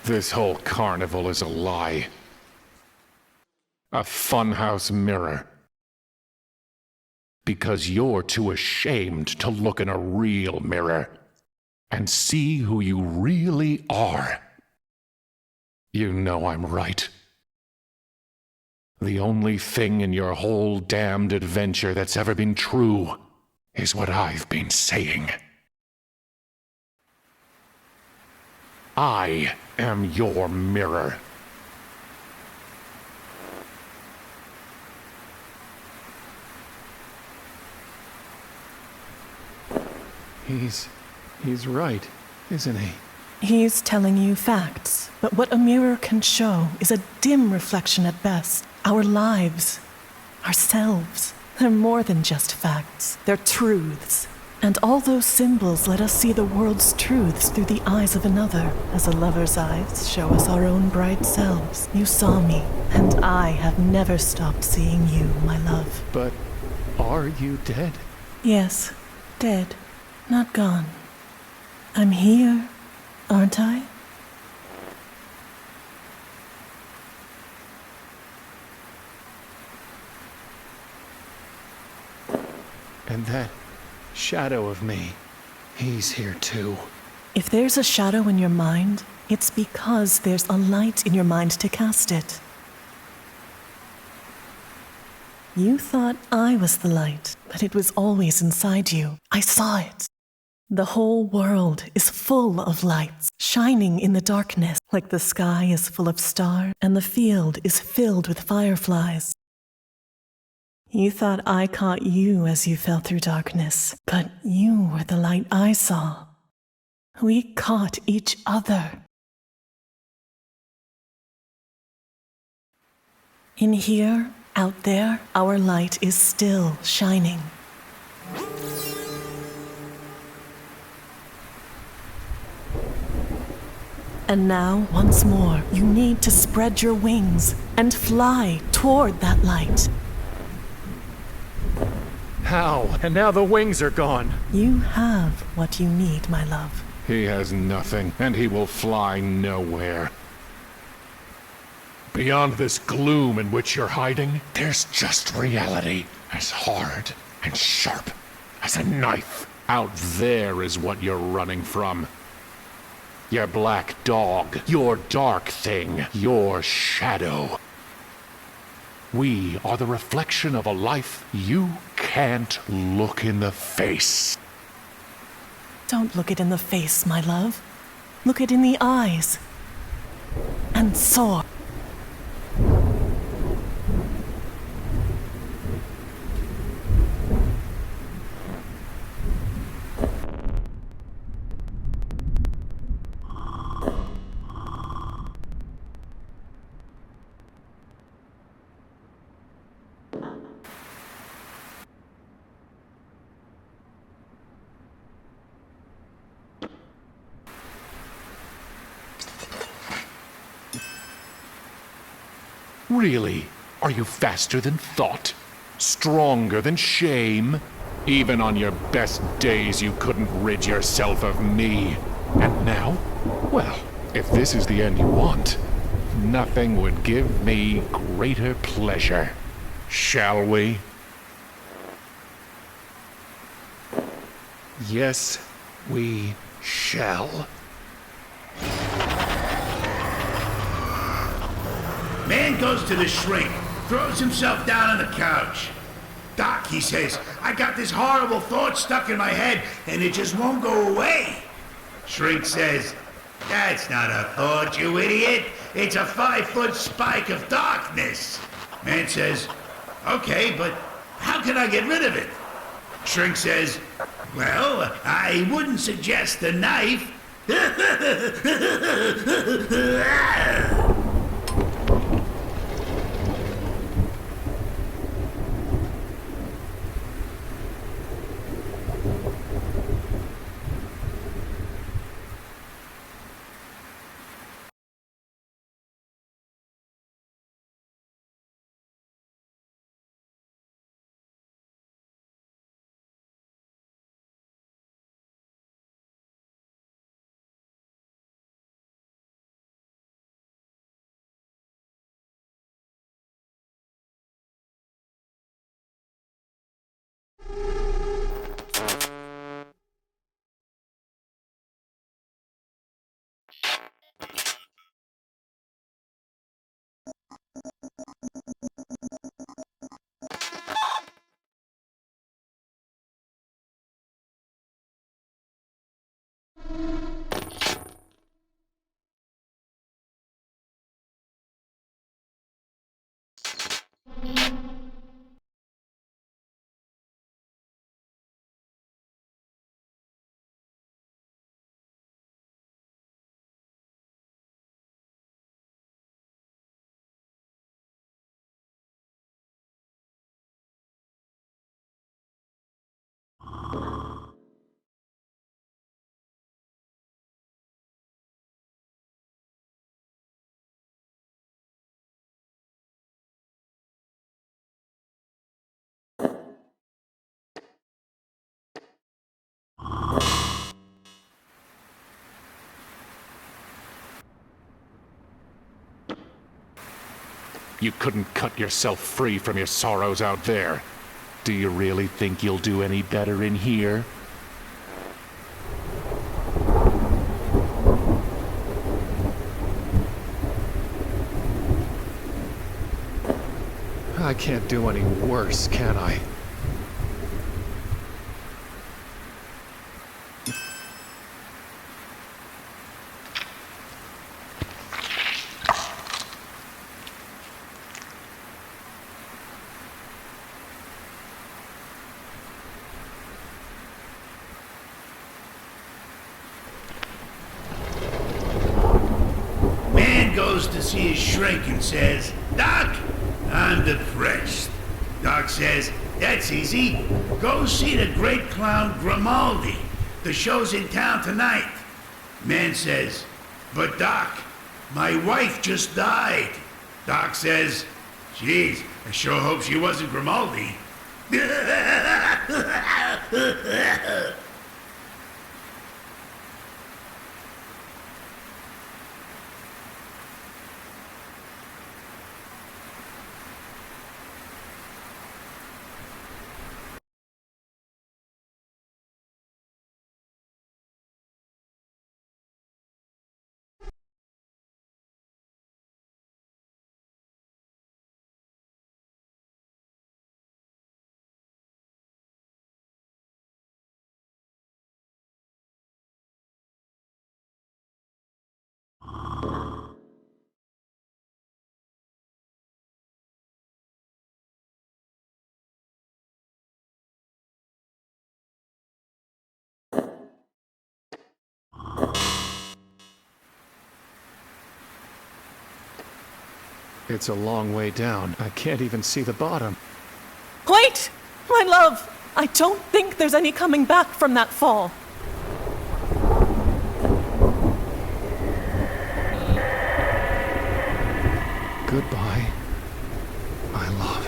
This whole carnival is a lie. A funhouse mirror. Because you're too ashamed to look in a real mirror and see who you really are. You know I'm right. The only thing in your whole damned adventure that's ever been true is what I've been saying. I am your mirror. He's right, isn't he? He's telling you facts, but what a mirror can show is a dim reflection at best. Our lives, ourselves, they're more than just facts. They're truths. And all those symbols let us see the world's truths through the eyes of another, as a lover's eyes show us our own bright selves. You saw me, and I have never stopped seeing you, my love. But are you dead? Yes, dead, not gone. I'm here, aren't I? And that shadow of me, he's here too. If there's a shadow in your mind, it's because there's a light in your mind to cast it. You thought I was the light, but it was always inside you. I saw it. The whole world is full of lights, shining in the darkness, like the sky is full of stars and the field is filled with fireflies. You thought I caught you as you fell through darkness, but you were the light I saw. We caught each other. In here, out there, our light is still shining. And now, once more, you need to spread your wings and fly toward that light. How? And now the wings are gone. You have what you need, my love. He has nothing, and he will fly nowhere. Beyond this gloom in which you're hiding, there's just reality, as hard and sharp as a knife. Out there is what you're running from. Your black dog, your dark thing, your shadow. We are the reflection of a life you can't look in the face. Don't look it in the face, my love. Look it in the eyes. And soar. Really? Are you faster than thought? Stronger than shame? Even on your best days you couldn't rid yourself of me. And now? Well, if this is the end you want, nothing would give me greater pleasure. Shall we? Yes, we shall. Man goes to the shrink, throws himself down on the couch. Doc, he says, I got this horrible thought stuck in my head and it just won't go away. Shrink says, that's not a thought, you idiot. It's a 5-foot spike of darkness. Man says, okay, but how can I get rid of it? Shrink says, well, I wouldn't suggest a knife. You couldn't cut yourself free from your sorrows out there. Do you really think you'll do any better in here? I can't do any worse, can I? Man goes to see his shrink and says, "Doc, I'm depressed." Doc says, "That's easy. Go see the great clown Grimaldi. The show's in town tonight." Man says, "But Doc, my wife just died." Doc says, "Geez, I sure hope she wasn't Grimaldi." It's a long way down. I can't even see the bottom. Wait! My love! I don't think there's any coming back from that fall. Goodbye, my love.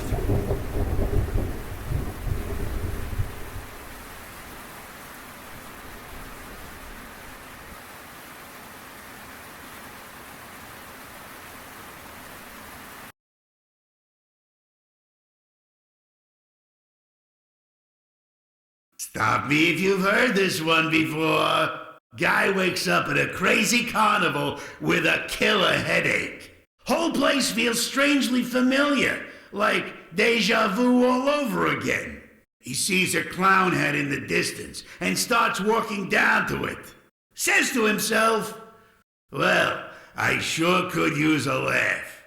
Stop me if you've heard this one before. Guy wakes up at a crazy carnival with a killer headache. Whole place feels strangely familiar, like deja vu all over again. He sees a clown head in the distance and starts walking down to it. Says to himself, "Well, I sure could use a laugh."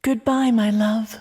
Goodbye, my love.